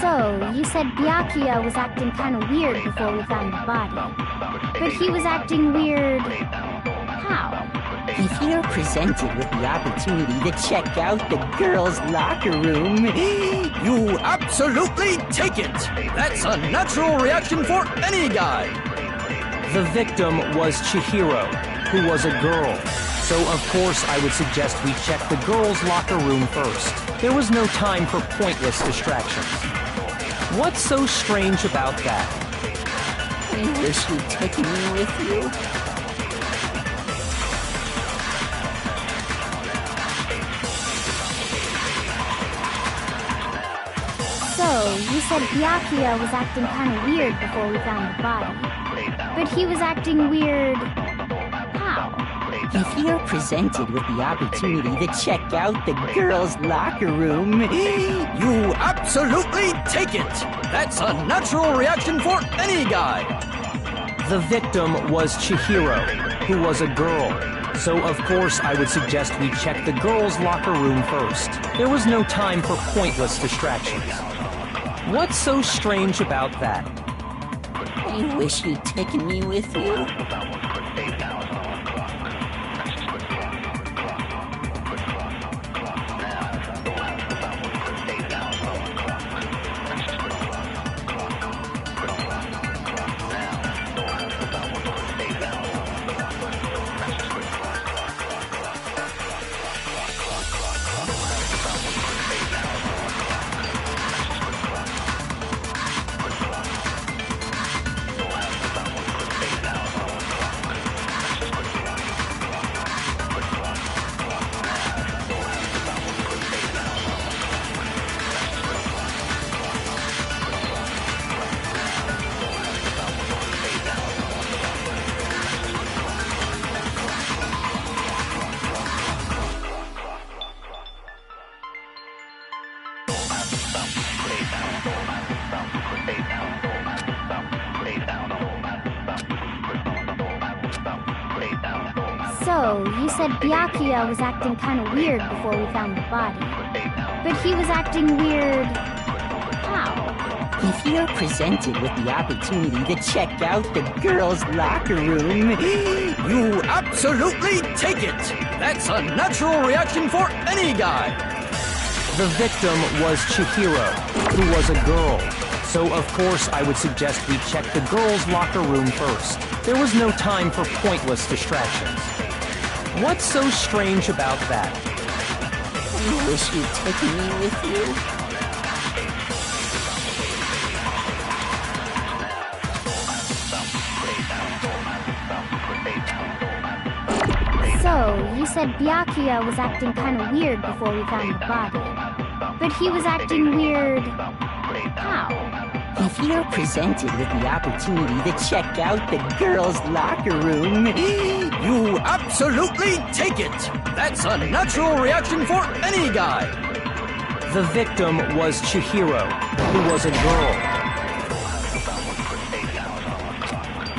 So, you said Byakuya was acting kind of weird before we found the body. But he was acting weird... how? If you're presented with the opportunity to check out the girls' locker room, You absolutely take it! That's a natural reaction for any guy! The victim was Chihiro, who was a girl. So of course I would suggest we check the girls' locker room first. There was no time for pointless distractions. What's so strange about that? I wish you'd taken me with you. So, you said Byakuya was acting kind of weird before we found the body. But he was acting weird... how? If you're presented with the opportunity to check out the girls' locker room, You absolutely take it! That's a natural reaction for any guy! The victim was Chihiro, who was a girl. So of course I would suggest we check the girls' locker room first. There was no time for pointless distractions. What's so strange about that? I wish you'd taken me with you. So, you said Byakuya was acting kind of weird before we found the body. But he was acting weird... how? If you're presented with the opportunity to check out the girls' locker room, You absolutely take it! That's a natural reaction for any guy! The victim was Chihiro, who was a girl. So of course I would suggest we check the girls' locker room first. There was no time for pointless distractions. What's so strange about that? I wish you'd taken me with you. So, you said Byakuya was acting kind of weird before we found the body. But he was acting weird... how? If you're presented with the opportunity to check out the girls' locker room, You absolutely take it! That's a natural reaction for any guy! The victim was Chihiro, who was a girl.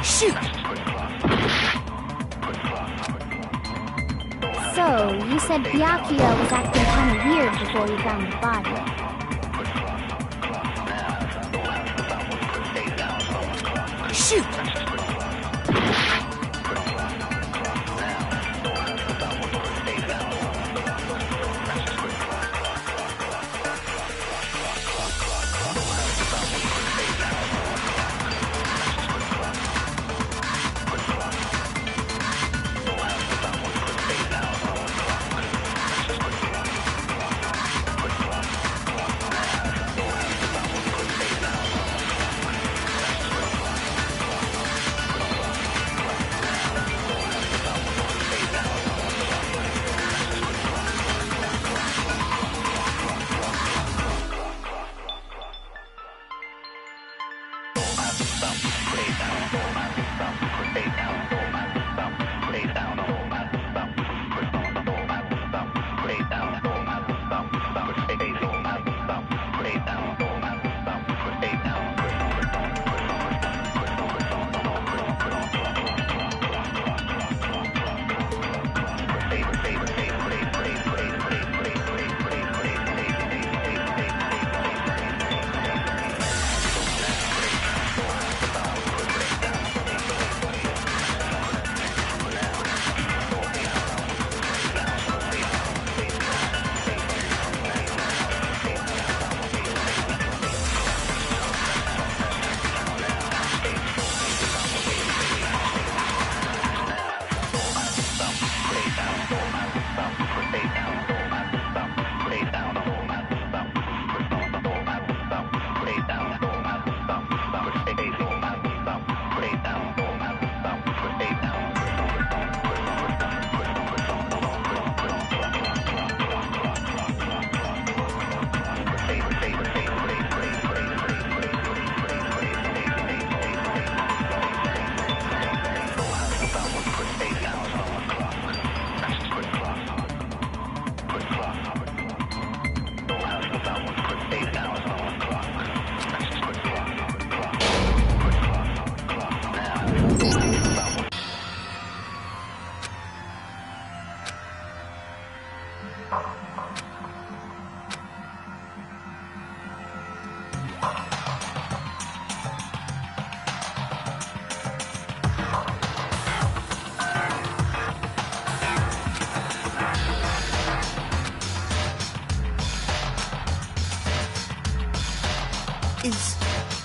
Shoot! So, you said Byakuya was acting kind of weird before we found the body. Shoot!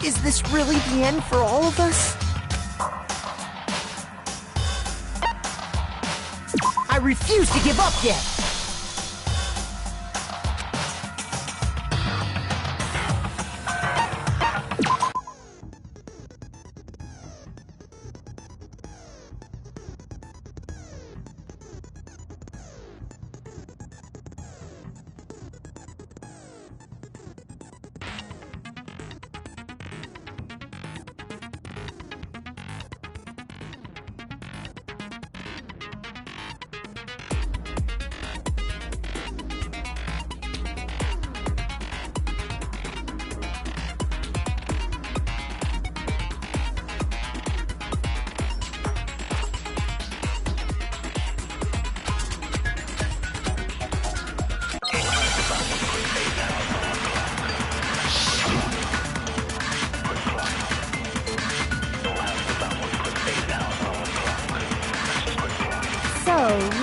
Is this really the end for all of us? I refuse to give up yet!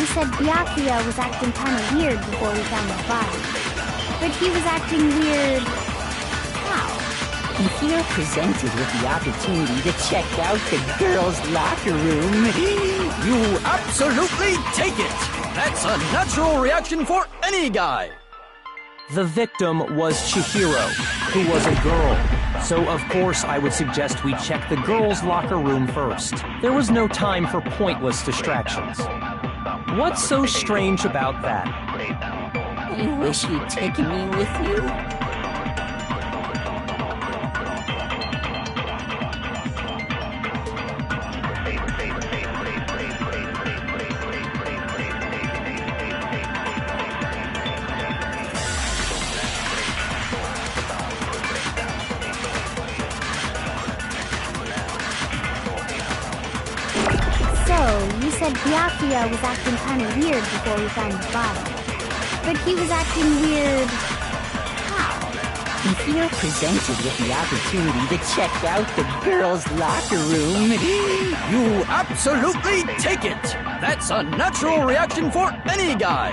you said Byakuya was acting kind of weird before we found the body. But he was acting weird... how? If you're presented with the opportunity to check out the girls' locker room, You absolutely take it! That's a natural reaction for any guy! The victim was Chihiro, who was a girl. So of course I would suggest we check the girls' locker room first. There was no time for pointless distractions. What's so strange about that? you wish you'd taken me with you. You said Byakuya was acting kind of weird before we found the body. But he was acting weird... how? If you're presented with the opportunity to check out the girls' locker room, you absolutely take it! That's a natural reaction for any guy!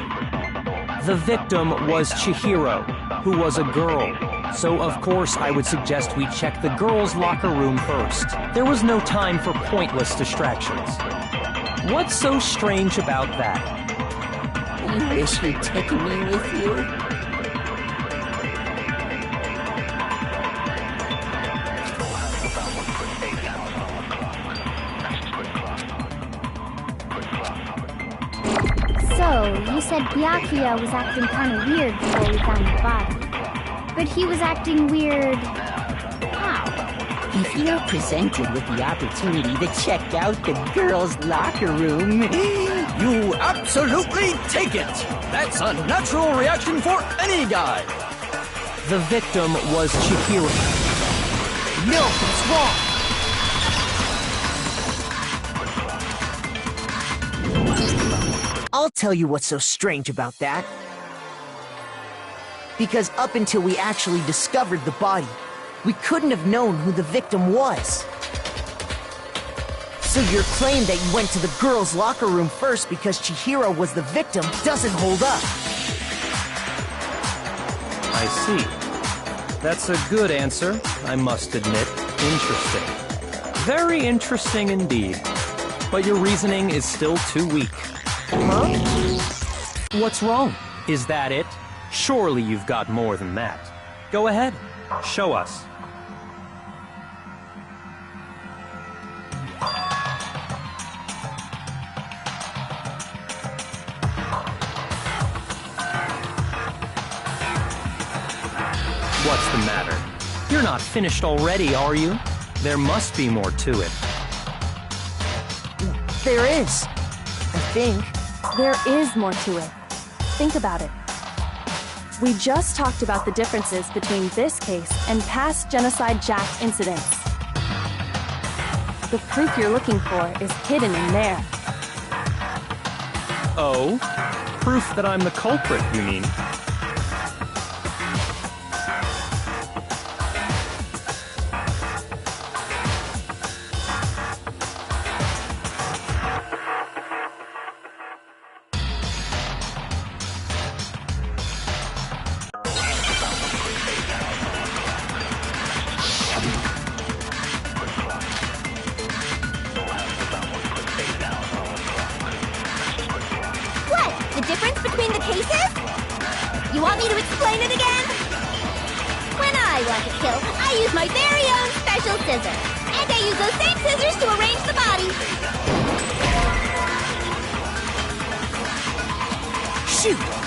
The victim was Chihiro, who was a girl. So of course I would suggest we check the girls' locker room first. There was no time for pointless distractions. What's so strange about that? you wish you'd taken me with you. So, you said Byakuya was acting kind of weird before we found the body. But he was acting weird... how? If you're presented with the opportunity to check out the girls' locker room, you absolutely take it! That's a natural reaction for any guy! The victim was Chihiro. No, it's wrong! I'll tell you what's so strange about that. Because up until we actually discovered the body, we couldn't have known who the victim was. So your claim that you went to the girls' locker room first because Chihiro was the victim doesn't hold up. I see. That's a good answer, I must admit. Interesting. Very interesting indeed. But your reasoning is still too weak. Huh? What's wrong? Is that it? Surely you've got more than that. Go ahead. Show us. What's the matter? You're not finished already, are you? There must be more to it. There is. I think. There is more to it. Think about it. We just talked about the differences between this case and past Genocide Jack incidents. The proof you're looking for is hidden in there. Oh? Proof that I'm the culprit, you mean? The difference between the cases? You want me to explain it again? When I want to kill, I use my very own special scissors. And I use those same scissors to arrange the body. Shoot!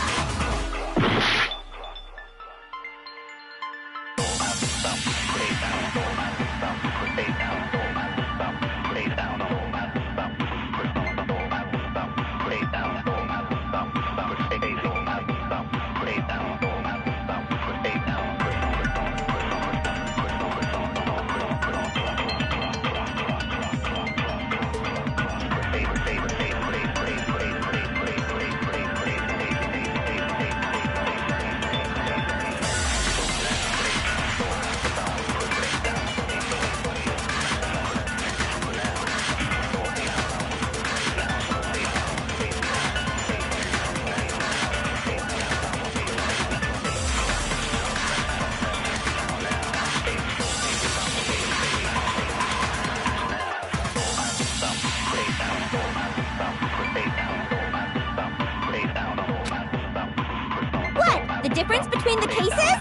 difference between the cases?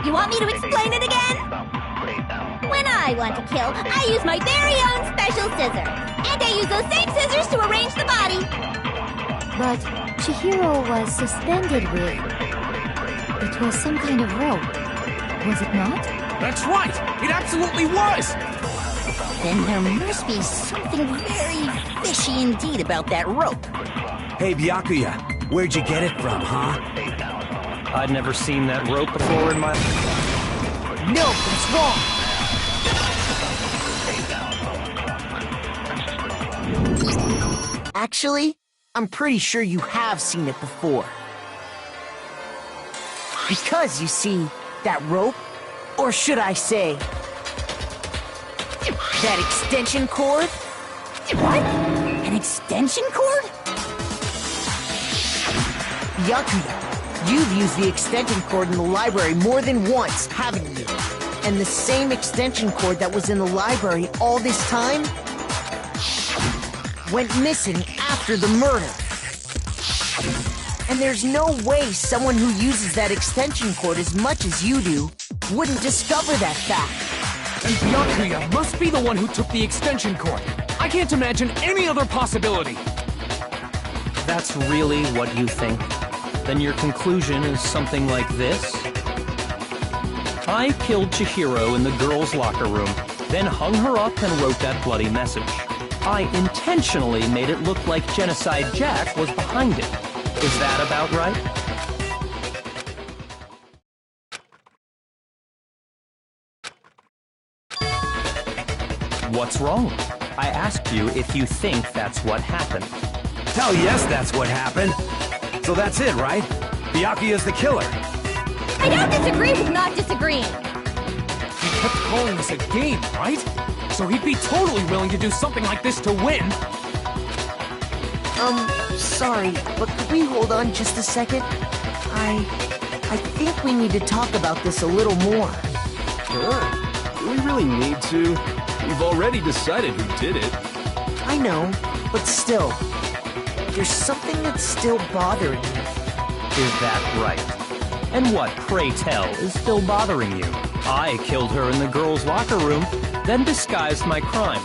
You want me to explain it again? When I want to kill, I use my very own special scissors. And I use those same scissors to arrange the body. But Chihiro was suspended with... It was some kind of rope, was it not? That's right! It absolutely was! Then there must be something very fishy indeed about that rope. Hey, Byakuya, where'd you get it from, huh? I'd never seen that rope before in my... No, that's wrong! Actually, I'm pretty sure you have seen it before. Because, you see, that rope, or should I say, that extension cord? What? An extension cord? Byakuya, you've used the extension cord in the library more than once, haven't you? And the same extension cord that was in the library all this time went missing after the murder. And there's no way someone who uses that extension cord as much as you do wouldn't discover that fact. And Byakuya must be the one who took the extension cord. I can't imagine any other possibility. That's really what you think? Then your conclusion is something like this? I killed Chihiro in the girls' locker room, then hung her up and wrote that bloody message. I intentionally made it look like Genocide Jack was behind it. Is that about right? What's wrong? I asked you if you think that's what happened. Hell yes, that's what happened. So that's it, right? Byakuya's the killer. I don't disagree with not disagreeing. He kept calling this a game, right? So he'd be totally willing to do something like this to win. Sorry, but could we hold on just a second? I think we need to talk about this a little more. Sure. Do we really need to? We've already decided who did it. I know, but still, there's something that's still bothering me. Is that right? And what, pray tell, is still bothering you? I killed her in the girls' locker room, then disguised my crime.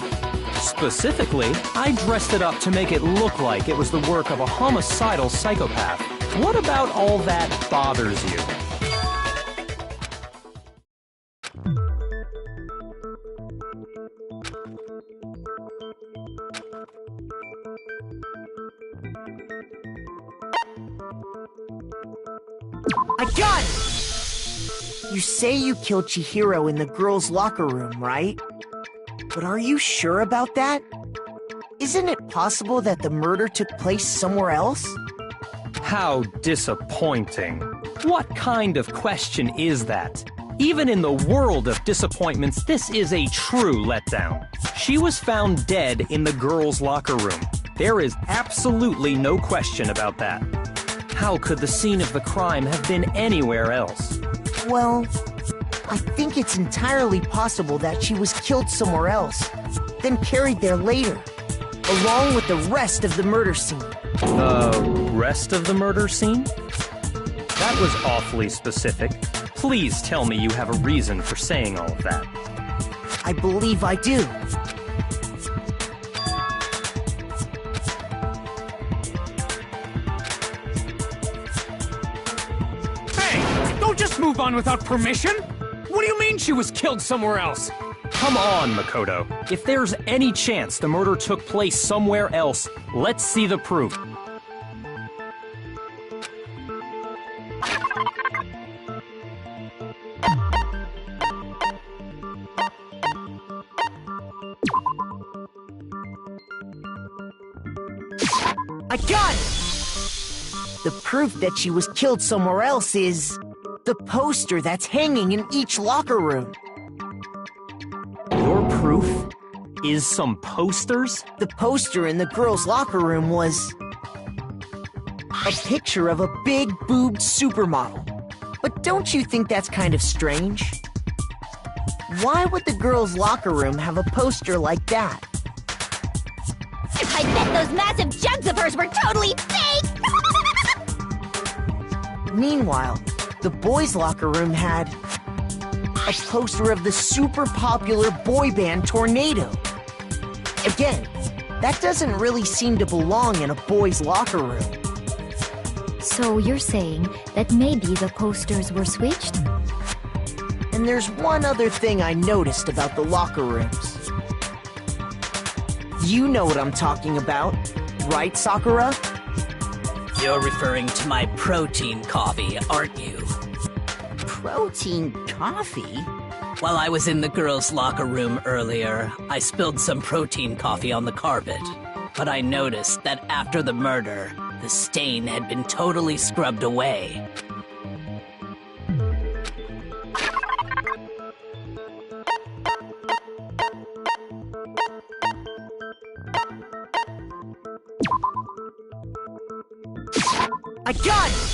Specifically, I dressed it up to make it look like it was the work of a homicidal psychopath. What about all that bothers you? I got it! You say you killed Chihiro in the girls' locker room, right? But are you sure about that? Isn't it possible that the murder took place somewhere else? How disappointing. What kind of question is that? Even in the world of disappointments, this is a true letdown. She was found dead in the girls' locker room. There is absolutely no question about that. How could the scene of the crime have been anywhere else? Well, I think it's entirely possible that she was killed somewhere else, then carried there later, along with the rest of the murder scene. The rest of the murder scene? That was awfully specific. Please tell me you have a reason for saying all of that. I believe I do. Hey, don't just move on without permission! What do you mean she was killed somewhere else? Come on, Makoto. If there's any chance the murder took place somewhere else, let's see the proof. I got it! The proof that she was killed somewhere else is the poster that's hanging in each locker room. Your proof is some posters? The poster in the girls' locker room was a picture of a big boobed supermodel. But don't you think that's kind of strange? Why would the girls' locker room have a poster like that? I bet those massive jugs of hers were totally fake! Meanwhile, the boys' locker room had a poster of the super popular boy band Tornado. Again, that doesn't really seem to belong in a boys' locker room. So you're saying that maybe the posters were switched? And there's one other thing I noticed about the locker rooms. You know what I'm talking about, right, Sakura? You're referring to my protein coffee, aren't you? Protein coffee? While I was in the girls' locker room earlier, I spilled some protein coffee on the carpet. But I noticed that after the murder, the stain had been totally scrubbed away. I got it!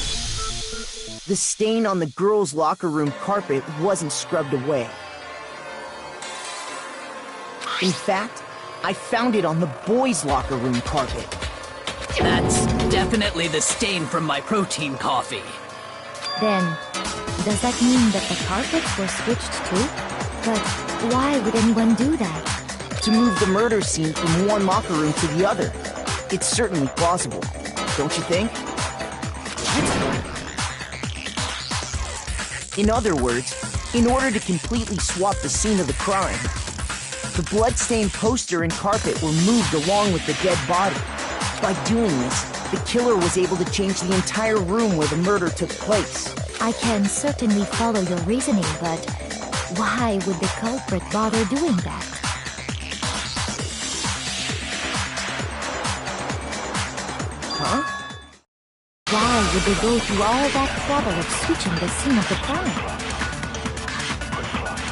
The stain on the girls' locker room carpet wasn't scrubbed away. In fact, I found it on the boys' locker room carpet. That's definitely the stain from my protein coffee. Then, does that mean that the carpets were switched too? But why would anyone do that? To move the murder scene from one locker room to the other. It's certainly plausible, don't you think? In other words, in order to completely swap the scene of the crime, the bloodstained poster and carpet were moved along with the dead body. By doing this, the killer was able to change the entire room where the murder took place. I can certainly follow your reasoning, but why would the culprit bother doing that? Huh? Why would they go through all that trouble of switching the scene of the crime?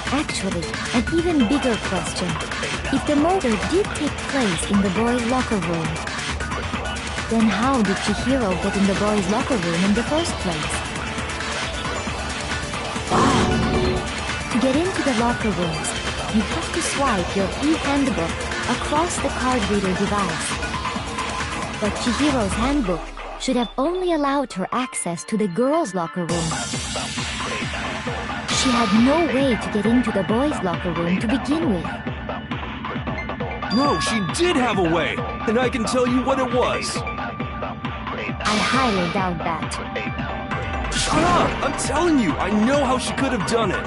Actually, an even bigger question. If the murder did take place in the boys' locker room, then how did Chihiro get in the boys' locker room in the first place? To get into the locker rooms, you have to swipe your e-handbook across the card reader device. But Chihiro's handbook should have only allowed her access to the girls' locker room. She had no way to get into the boys' locker room to begin with. No, she did have a way, and I can tell you what it was. I highly doubt that. Shut up! I'm telling you, I know how she could have done it.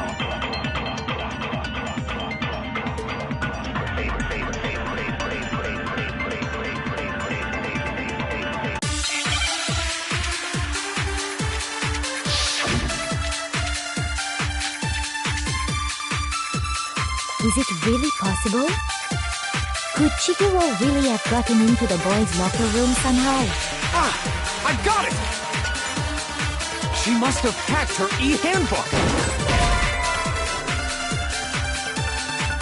Is it really possible? Could Chihiro really have gotten into the boys' locker room somehow? Ah! I got it! She must have hacked her e-handbook!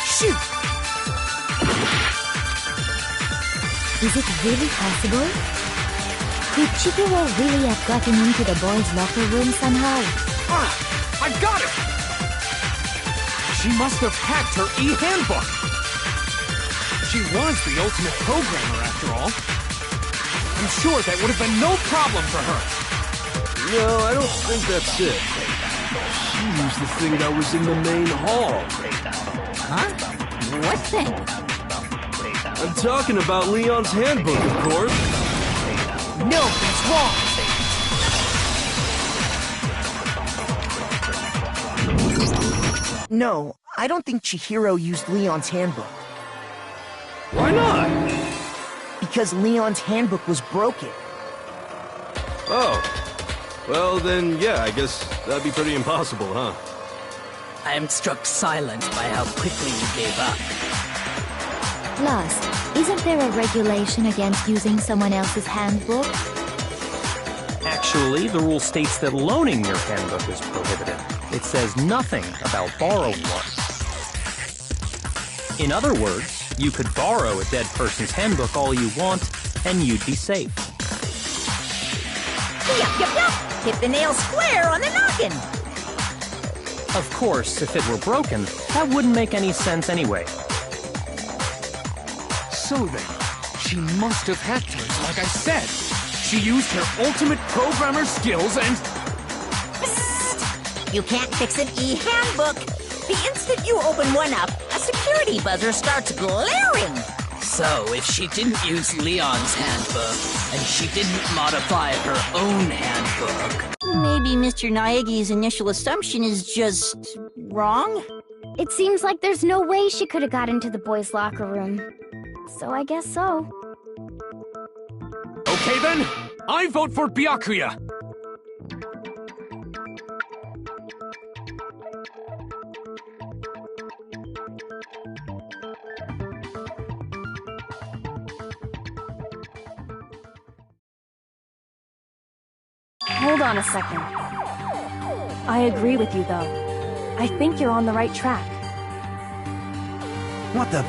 Shoot! Is it really possible? Could Chihiro really have gotten into the boys' locker room somehow? Ah! I got it! She must have hacked her e-handbook! She was the ultimate programmer, after all. I'm sure that would have been no problem for her. No, I don't think that's it. She used the thing that was in the main hall. Huh? What thing? I'm talking about Leon's handbook, of course. No, that's wrong! No, I don't think Chihiro used Leon's handbook. Why not? Because Leon's handbook was broken. Oh. Well, then, yeah, I guess that'd be pretty impossible, huh? I am struck silent by how quickly you gave up. Plus, isn't there a regulation against using someone else's handbook? Actually, the rule states that loaning your handbook is prohibited. It says nothing about borrowing one. In other words, you could borrow a dead person's handbook all you want, and you'd be safe. Yup, yup, yup! Hit the nail square on the noggin! Of course, if it were broken, that wouldn't make any sense anyway. So then, she must have hacked hers, like I said. She used her ultimate programmer skills and... You can't fix an e-handbook. The instant you open one up, a security buzzer starts glaring. So, if she didn't use Leon's handbook, and she didn't modify her own handbook... Maybe Mr. Naegi's initial assumption is just... wrong? It seems like there's no way she could have got into the boys' locker room. So I guess so. Okay then, I vote for Byakuya. Hold on a second. I agree with you, though. I think you're on the right track. What the...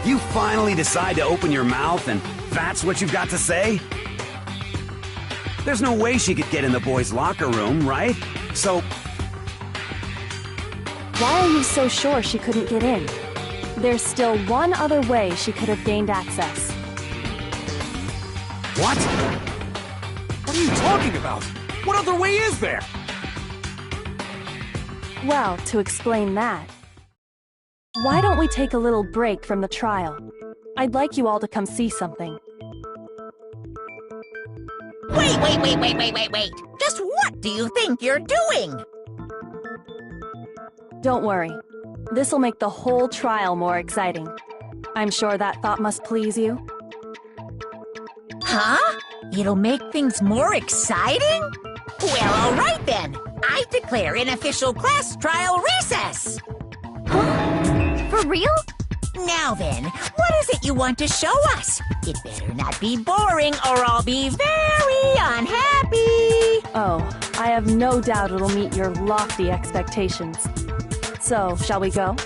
You finally decide to open your mouth and that's what you've got to say? There's no way she could get in the boys' locker room, right? So... Why are you so sure she couldn't get in? There's still one other way she could have gained access. What? What are you talking about? What other way is there? Well, to explain that, why don't we take a little break from the trial? I'd like you all to come see something. Wait. Just what do you think you're doing? Don't worry. This'll make the whole trial more exciting. I'm sure that thought must please you. Huh? It'll make things more exciting? Well, all right then. I declare an official class trial recess. Huh? For real? Now then, what is it you want to show us? It better not be boring or I'll be very unhappy. Oh, I have no doubt it'll meet your lofty expectations. So, shall we go?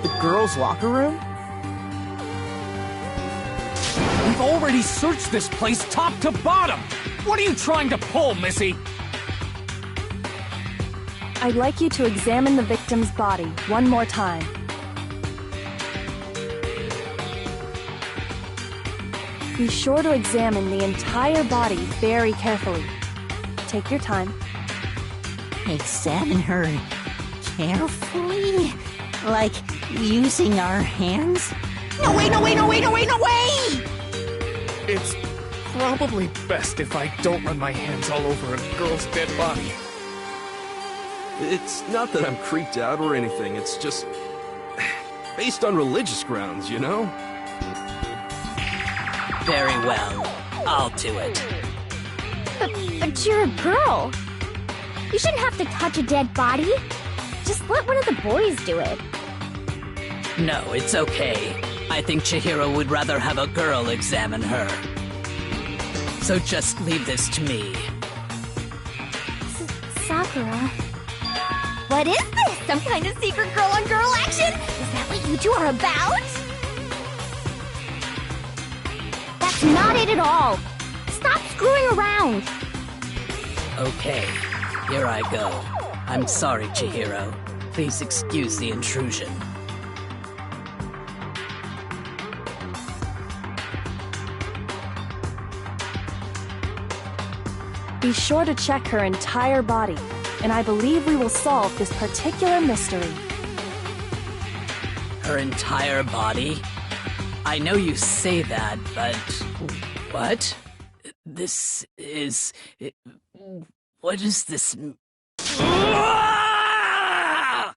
The girls' locker room? We've already searched this place top to bottom! What are you trying to pull, Missy? I'd like you to examine the victim's body one more time. Be sure to examine the entire body very carefully. Take your time. Examine her carefully? Like using our hands? No way! It's probably best if I don't run my hands all over a girl's dead body. It's not that I'm creeped out or anything, it's just... based on religious grounds, you know? Very well. I'll do it. But you're a girl. You shouldn't have to touch a dead body. Just let one of the boys do it. No, it's okay. I think Chihiro would rather have a girl examine her. So just leave this to me. Sakura. What is this? Some kind of secret girl-on-girl action? Is that what you two are about? That's not it at all. Stop screwing around. Okay, here I go. I'm sorry, Chihiro. Please excuse the intrusion. Be sure to check her entire body, and I believe we will solve this particular mystery. Her entire body? I know you say that, but... What? This is... What is this...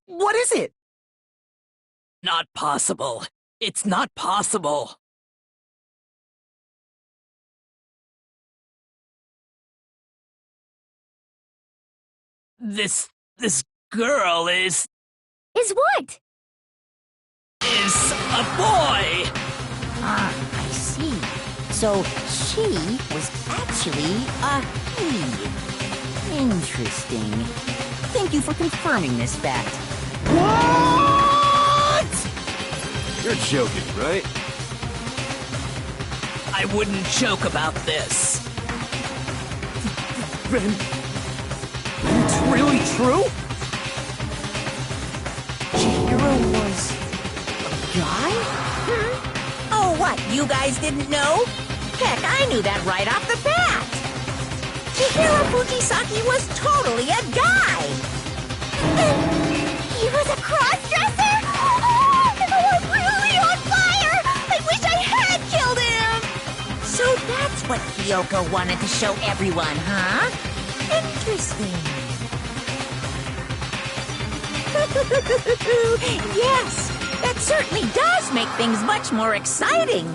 What is it? Not possible. It's not possible. This girl is what? Is a boy! Ah, I see. So she was actually a he. Interesting. Thank you for confirming this fact. You're joking, right? I wouldn't joke about this. Then... it's really true? Chihiro was... a guy? Oh, what, you guys didn't know? Heck, I knew that right off the bat. Chihiro Fujisaki was totally a guy. He was a cross-dresser? Oh, I'm really on fire! I wish I had killed him! So that's what Kyoko wanted to show everyone, huh? Interesting. Yes, that certainly does make things much more exciting.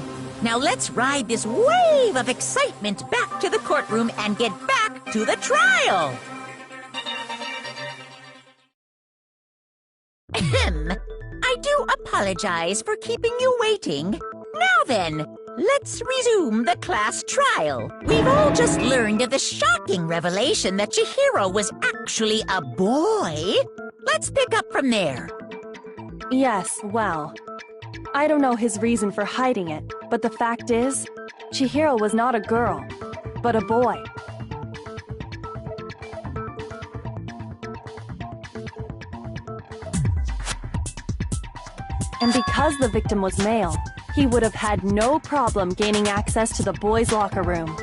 Now let's ride this wave of excitement back to the courtroom and get back to the trial. Ahem. I do apologize for keeping you waiting. Now then, let's resume the class trial. We've all just learned of the shocking revelation that Chihiro was actually a boy. Let's pick up from there. Yes, well, I don't know his reason for hiding it, but the fact is, Chihiro was not a girl, but a boy. And because the victim was male, he would have had no problem gaining access to the boys' locker room.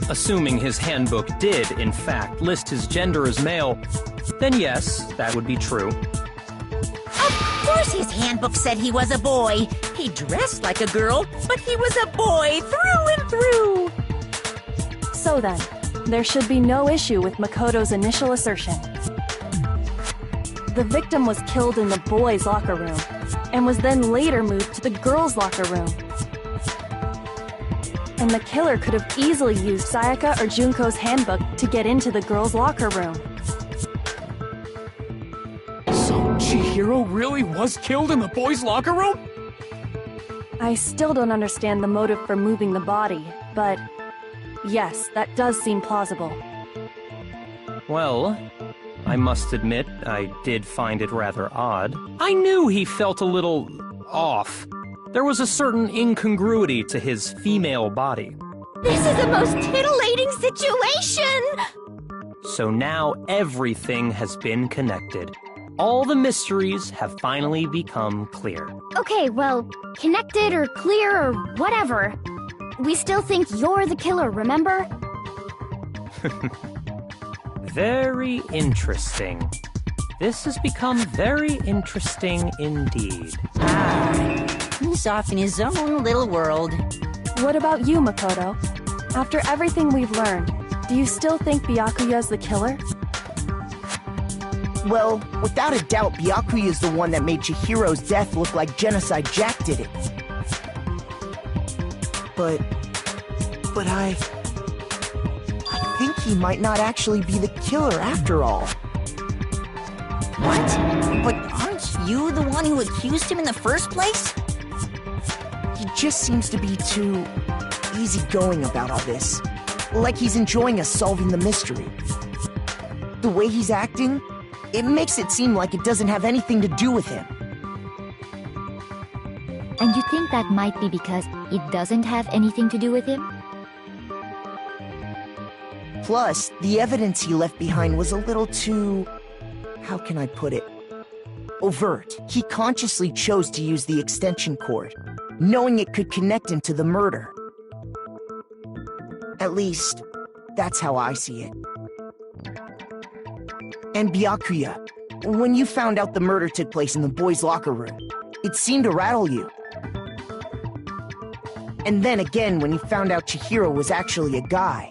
Assuming his handbook did, in fact, list his gender as male, then yes, that would be true. Of course his handbook said he was a boy. He dressed like a girl, but he was a boy through and through. So then, there should be no issue with Makoto's initial assertion. The victim was killed in the boys' locker room, and was then later moved to the girls' locker room. And the killer could have easily used Sayaka or Junko's handbook to get into the girls' locker room. So Chihiro really was killed in the boys' locker room? I still don't understand the motive for moving the body, but yes, that does seem plausible. Well, I must admit, I did find it rather odd. I knew he felt a little off. There was a certain incongruity to his female body. This is the most titillating situation! So now everything has been connected. All the mysteries have finally become clear. Okay, well, connected or clear or whatever. We still think you're the killer, remember? Very interesting. This has become very interesting indeed. He's off in his own little world. What about you, Makoto? After everything we've learned, do you still think Byakuya's the killer? Well, without a doubt, Byakuya is the one that made Chihiro's death look like Genocide Jack did it. But I think he might not actually be the killer after all. What? But aren't you the one who accused him in the first place? He just seems to be too easygoing about all this. Like he's enjoying us solving the mystery. The way he's acting, it makes it seem like it doesn't have anything to do with him. And you think that might be because it doesn't have anything to do with him? Plus, the evidence he left behind was a little too... how can I put it? Overt. He consciously chose to use the extension cord, knowing it could connect him to the murder. At least, that's how I see it. And Byakuya, when you found out the murder took place in the boys' locker room, it seemed to rattle you. And then again when you found out Chihiro was actually a guy.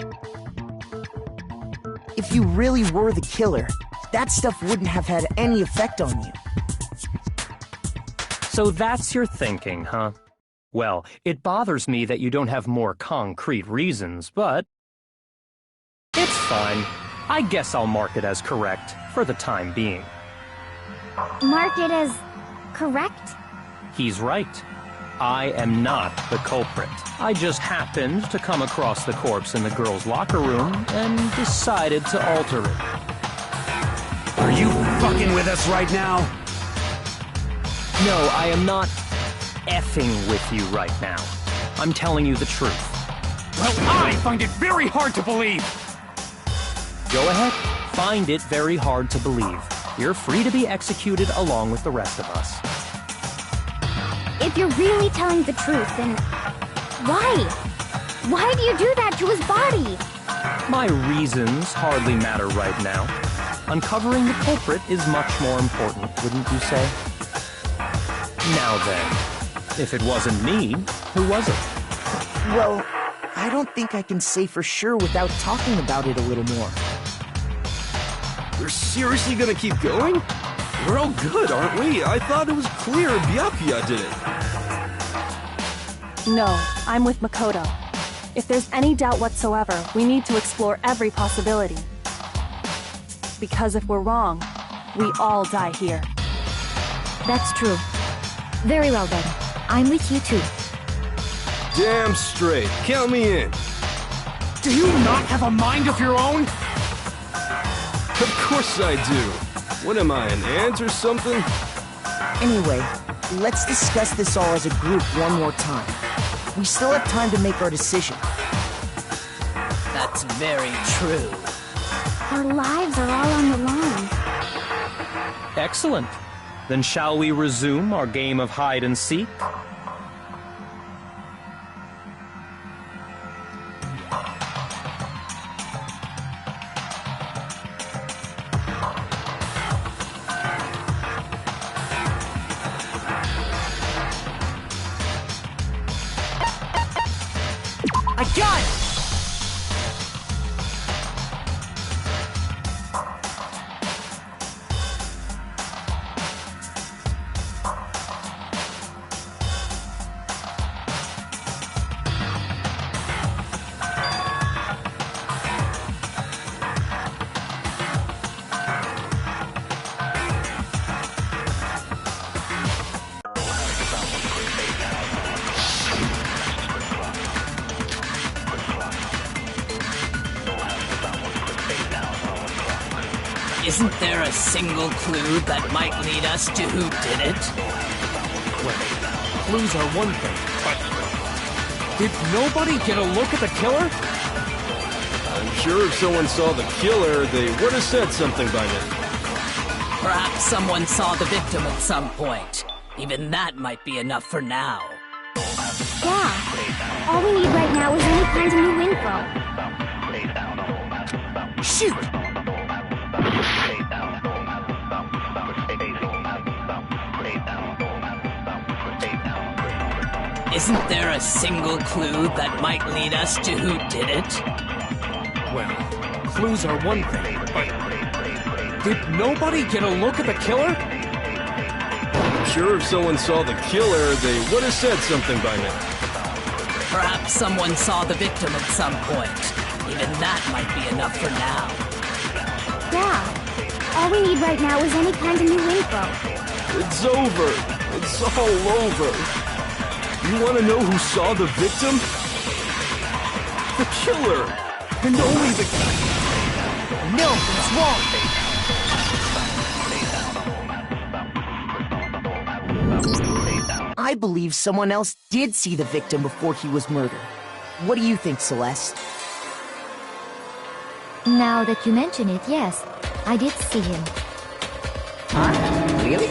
If you really were the killer, that stuff wouldn't have had any effect on you. So that's your thinking, huh? Well, it bothers me that you don't have more concrete reasons, but... it's fine. I guess I'll mark it as correct, for the time being. Mark it as correct? He's right. I am not the culprit. I just happened to come across the corpse in the girls' locker room and decided to alter it. Are you fucking with us right now? No, I am not effing with you right now. I'm telling you the truth. Well, I find it very hard to believe! Go ahead, find it very hard to believe. You're free to be executed along with the rest of us. If you're really telling the truth, then why? Why do you do that to his body? My reasons hardly matter right now. Uncovering the culprit is much more important, wouldn't you say? Now then, if it wasn't me, who was it? Well, I don't think I can say for sure without talking about it a little more. We're seriously gonna keep going? We're all good, aren't we? I thought it was clear Byakuya did it. No, I'm with Makoto. If there's any doubt whatsoever, we need to explore every possibility. Because if we're wrong, we all die here. That's true. Very well then. I'm with you too. Damn straight. Count me in. Do you not have a mind of your own? Of course I do. What am I, an ant or something? Anyway, let's discuss this all as a group one more time. We still have time to make our decision. That's very true. Our lives are all on the line. Excellent. Then shall we resume our game of hide and seek? I got it! Isn't there a single clue that might lead us to who did it? Well, clues are one thing, but... Did nobody get a look at the killer? I'm sure if someone saw the killer, they would have said something by now. Perhaps someone saw the victim at some point. Even that might be enough for now. Yeah. All we need right now is any kind of new info. Shoot! Isn't there a single clue that might lead us to who did it? Well, clues are one thing, but... Did nobody get a look at the killer? I'm sure if someone saw the killer, they would have said something by now. Perhaps someone saw the victim at some point. Even that might be enough for now. Yeah. All we need right now is any kind of new info. It's over. It's all over. You want to know who saw the victim? The killer! And only the... No, it's wrong! I believe someone else did see the victim before he was murdered. What do you think, Celeste? Now that you mention it, yes, I did see him. Huh? Really?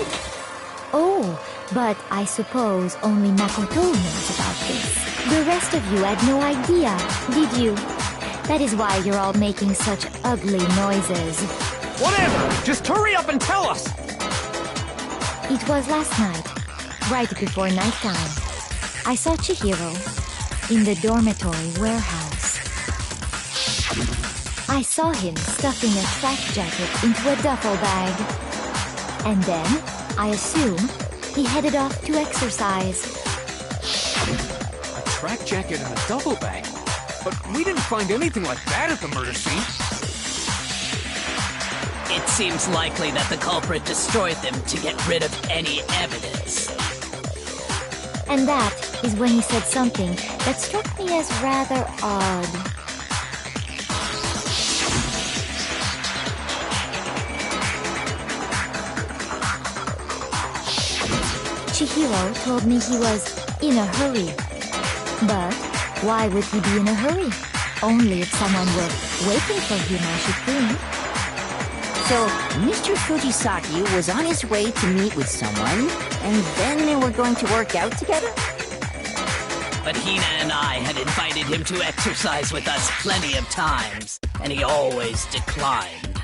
Oh, but I suppose only Makoto knows about this. The rest of you had no idea, did you? That is why you're all making such ugly noises. Whatever! Just hurry up and tell us! It was last night, right before nighttime. I saw Chihiro in the dormitory warehouse. I saw him stuffing a track jacket into a duffel bag. And then, I assume, he headed off to exercise. A track jacket and a duffel bag? But we didn't find anything like that at the murder scene. It seems likely that the culprit destroyed them to get rid of any evidence. And that is when he said something that struck me as rather odd. Chihiro told me he was in a hurry. But why would he be in a hurry? Only if someone were waiting for him, I should think. So, Mr. Fujisaki was on his way to meet with someone, and then they were going to work out together? But Hina and I had invited him to exercise with us plenty of times, and he always declined.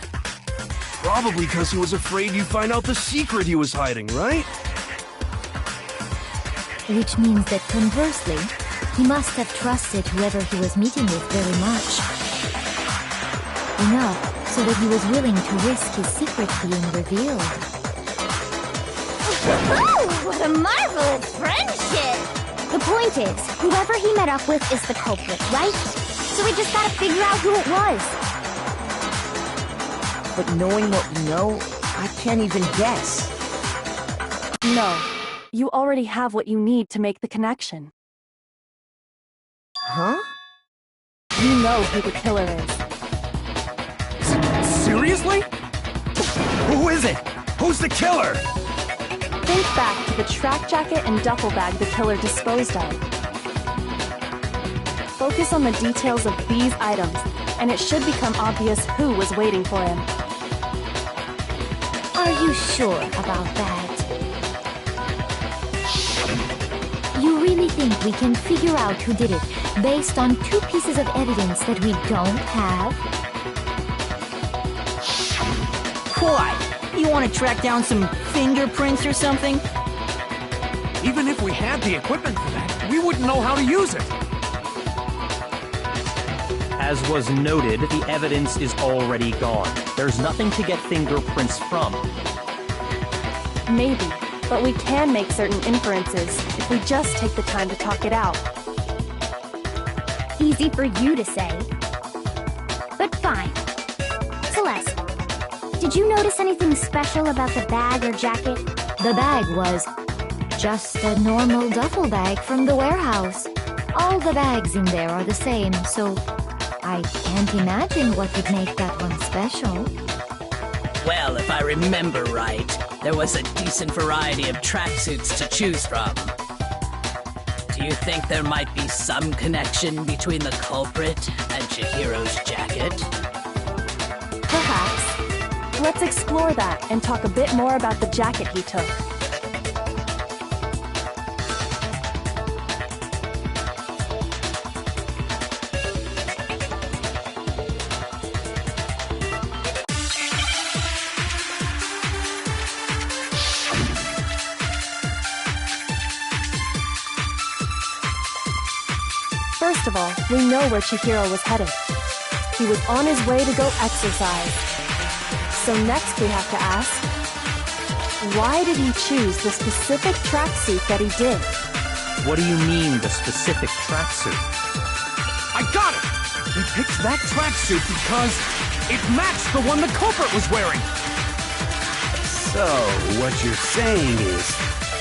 Probably because he was afraid you'd find out the secret he was hiding, right? Which means that conversely, he must have trusted whoever he was meeting with very much. Enough so that he was willing to risk his secret being revealed. Oh, what a marvelous friendship! The point is, whoever he met up with is the culprit, right? So we just gotta figure out who it was. But knowing what we know, I can't even guess. No, you already have what you need to make the connection. Huh? You know who the killer is. Seriously? Who is it? Who's the killer? Think back to the track jacket and duffel bag the killer disposed of. Focus on the details of these items, and it should become obvious who was waiting for him. Are you sure about that? You really think we can figure out who did it based on 2 pieces of evidence that we don't have? Why? You want to track down some fingerprints or something? Even if we had the equipment for that, we wouldn't know how to use it. As was noted, the evidence is already gone. There's nothing to get fingerprints from. Maybe, but we can make certain inferences if we just take the time to talk it out. Easy for you to say. But fine. Celeste, did you notice anything special about the bag or jacket? The bag was just a normal duffel bag from the warehouse. All the bags in there are the same, so I can't imagine what would make that one special. Well, if I remember right, there was a decent variety of tracksuits to choose from. Do you think there might be some connection between the culprit and Chihiro's jacket? Perhaps. Let's explore that and talk a bit more about the jacket he took. First of all, we know where Chihiro was headed. He was on his way to go exercise. So next we have to ask, why did he choose the specific tracksuit that he did? What do you mean, the specific tracksuit? I got it! He picked that tracksuit because it matched the one the culprit was wearing. So, what you're saying is,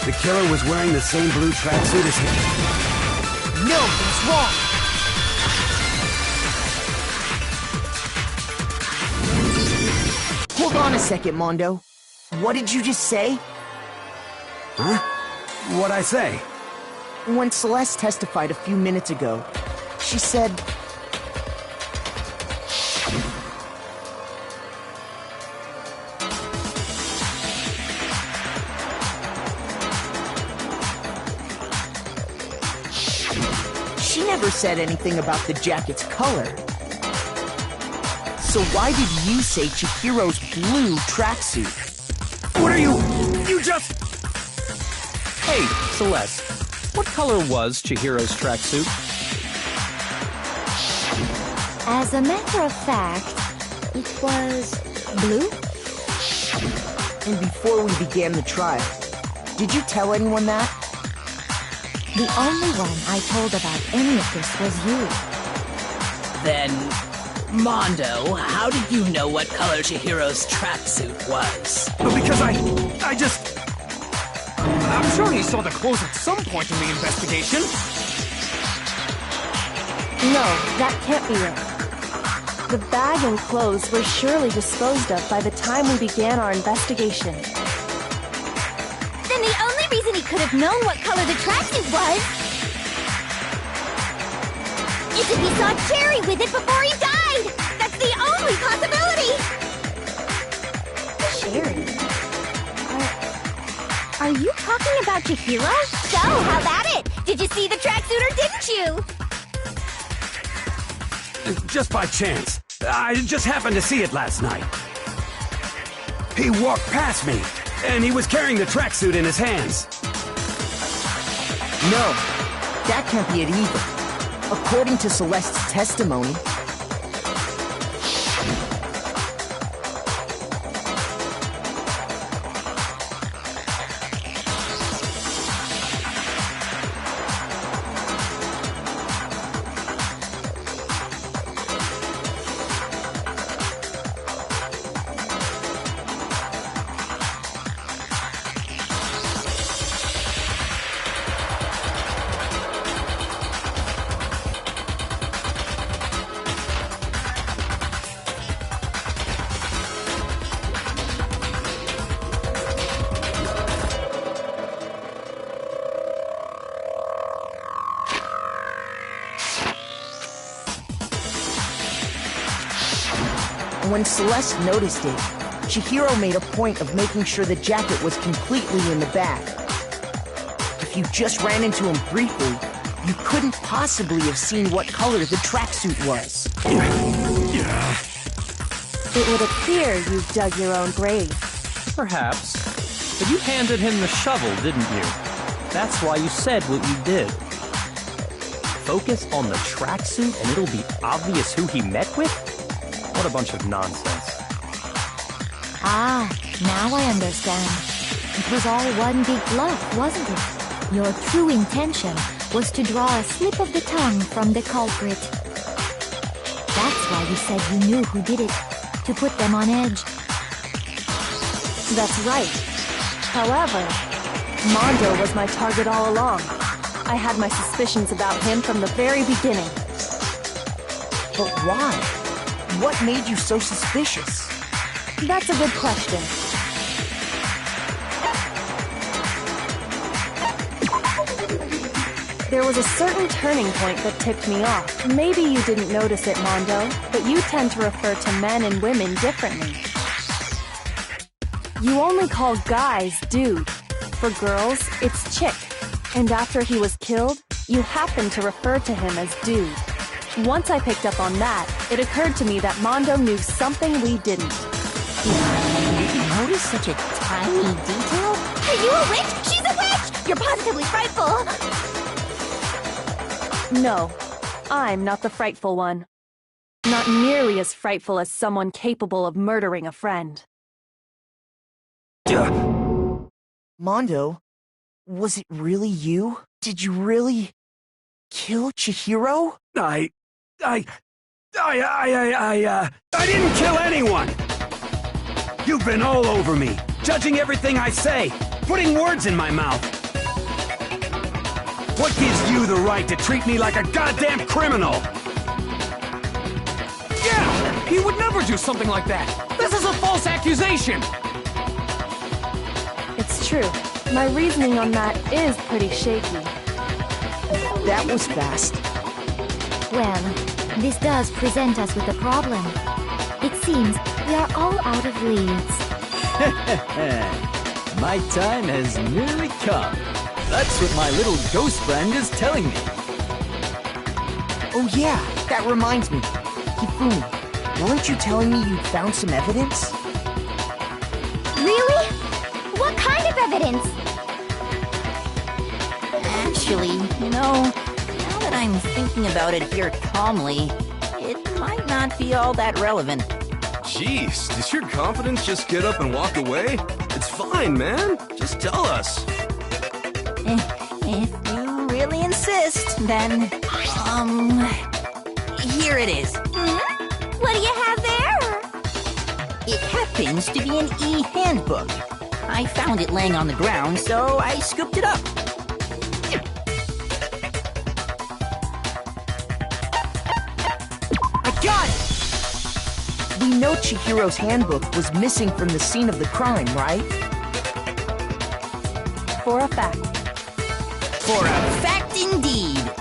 the killer was wearing the same blue tracksuit as him? No, that's wrong! Hold on a second, Mondo. What did you just say? Huh? What'd I say? When Celeste testified a few minutes ago, she said... She never said anything about the jacket's color. So why did you say Chihiro's blue tracksuit? What are you... You just... Hey, Celeste, what color was Chihiro's tracksuit? As a matter of fact, it was blue? And before we began the trial, did you tell anyone that? The only one I told about any of this was you. Then, Mondo, how did you know what color Chihiro's tracksuit was? Because I just... I'm sure he saw the clothes at some point in the investigation. No, that can't be it. The bag and clothes were surely disposed of by the time we began our investigation. Then the only reason he could have known what color the tracksuit was It's if he saw Cherry with it before he died! That's the only possibility! Cherry? Are you talking about Chihiro? So, how about it? Did you see the tracksuit or didn't you? Just by chance. I just happened to see it last night. He walked past me, and he was carrying the tracksuit in his hands. No, that can't be it either. According to Celeste's testimony, when Celeste noticed it, Chihiro made a point of making sure the jacket was completely in the back. If you just ran into him briefly, you couldn't possibly have seen what color the tracksuit was. It would appear you've dug your own grave. Perhaps. But you handed him the shovel, didn't you? That's why you said what you did. Focus on the tracksuit and it'll be obvious who he met with? What a bunch of nonsense. Ah, now I understand. It was all one big bluff, wasn't it? Your true intention was to draw a slip of the tongue from the culprit. That's why you said you knew who did it, to put them on edge. That's right. However, Mondo was my target all along. I had my suspicions about him from the very beginning. But why? What made you so suspicious? That's a good question. There was a certain turning point that tipped me off. Maybe you didn't notice it, Mondo, but you tend to refer to men and women differently. You only call guys dude. For girls, it's chick. And after he was killed, you happen to refer to him as dude. Once I picked up on that, it occurred to me that Mondo knew something we didn't. Did you notice such a tiny detail? Are you a witch? She's a witch! You're positively frightful! No, I'm not the frightful one. Not nearly as frightful as someone capable of murdering a friend. Mondo, was it really you? Did you really kill Chihiro? I didn't kill anyone! You've been all over me, judging everything I say, putting words in my mouth. What gives you the right to treat me like a goddamn criminal? Yeah! He would never do something like that! This is a false accusation! It's true. My reasoning on that is pretty shaky. That was fast. Well, this does present us with a problem. It seems we are all out of leads. My time has nearly come. That's what my little ghost friend is telling me. Oh yeah, that reminds me. Hifumi, weren't you telling me you'd found some evidence? Really? What kind of evidence? Actually, now that I'm thinking about it here calmly, it might not be all that relevant. Jeez, does your confidence just get up and walk away? It's fine, man. Just tell us. If you really insist, then, here it is. What do you have there? It happens to be an e-handbook. I found it laying on the ground, so I scooped it up. I got it! We know Chihiro's handbook was missing from the scene of the crime, right? For a fact. For a fact indeed.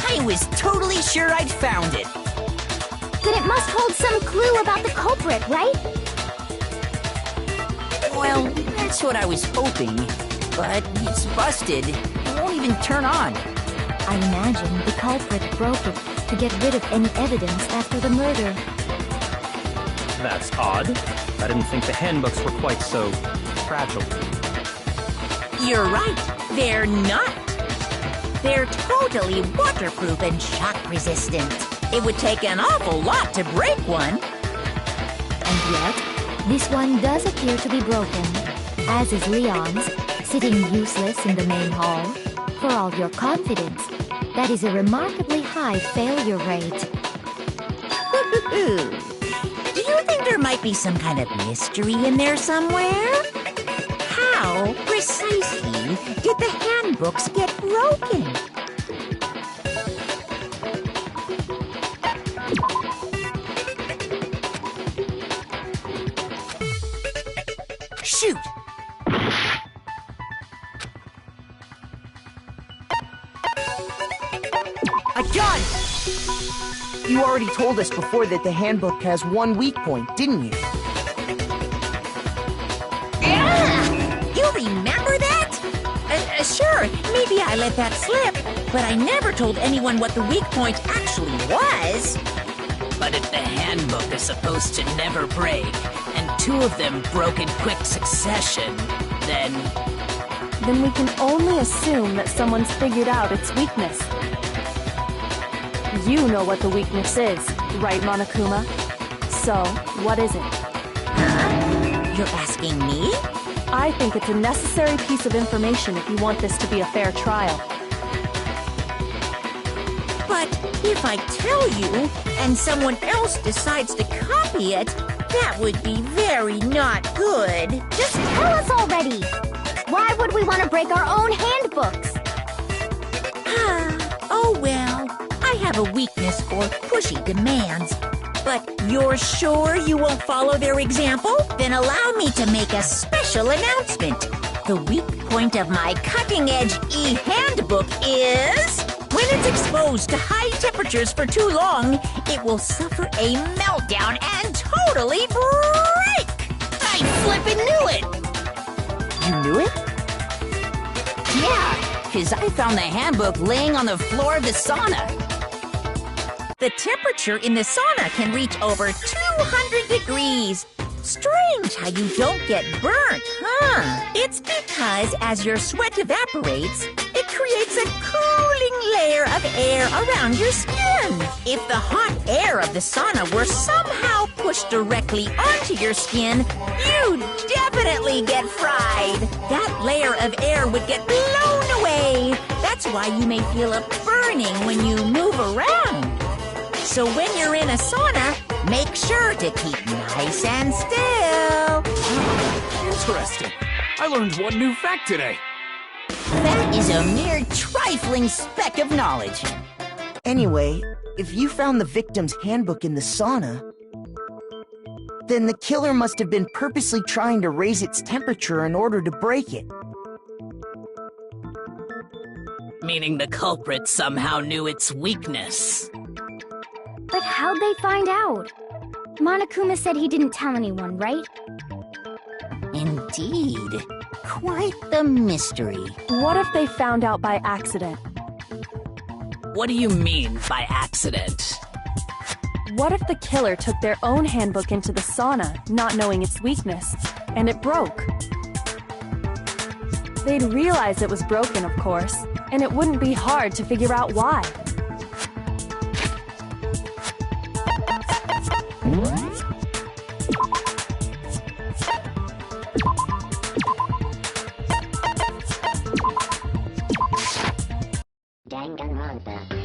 I was totally sure I'd found it. Then it must hold some clue about the culprit, right? Well, that's what I was hoping. But it's busted. It won't even turn on. I imagine the culprit broke it to get rid of any evidence after the murder. That's odd. I didn't think the handbooks were quite so fragile. You're right. They're not. They're totally waterproof and shock resistant. It would take an awful lot to break one. And yet, this one does appear to be broken, as is Leon's, sitting useless in the main hall. For all your confidence, that is a remarkably high failure rate. Do you think there might be some kind of mystery in there somewhere? How precisely did the handbooks get broken? Shoot! I got it! You already told us before that the handbook has one weak point, didn't you? You remember that? Sure, maybe I let that slip, but I never told anyone what the weak point actually was. But if the handbook is supposed to never break, and two of them broke in quick succession, then we can only assume that someone's figured out its weakness. You know what the weakness is, right, Monokuma? So, what is it? You're asking me? I think it's a necessary piece of information if you want this to be a fair trial. But if I tell you, and someone else decides to copy it, that would be very not good. Just tell us already! Why would we want to break our own handbooks? Oh well, I have a weakness for pushy demands. But you're sure you won't follow their example? Then allow me to make a special announcement. The weak point of my cutting-edge e-handbook is... when it's exposed to high temperatures for too long, it will suffer a meltdown and totally break! I flippin' knew it! You knew it? Yeah, because I found the handbook laying on the floor of the sauna. The temperature in the sauna can reach over 200 degrees. Strange how you don't get burnt, huh? It's because as your sweat evaporates, it creates a cooling layer of air around your skin. If the hot air of the sauna were somehow pushed directly onto your skin, you'd definitely get fried. That layer of air would get blown away. That's why you may feel a burning when you move around. So when you're in a sauna, make sure to keep nice and still. Interesting. I learned one new fact today. That is a mere trifling speck of knowledge. Anyway, if you found the victim's handbook in the sauna, then the killer must have been purposely trying to raise its temperature in order to break it. meaning the culprit somehow knew its weakness. But how'd they find out? Monokuma said he didn't tell anyone, right? Indeed. Quite the mystery. What if they found out by accident? What do you mean by accident? What if the killer took their own handbook into the sauna, not knowing its weakness, and it broke? They'd realize it was broken, of course, and it wouldn't be hard to figure out why. Danganronpa.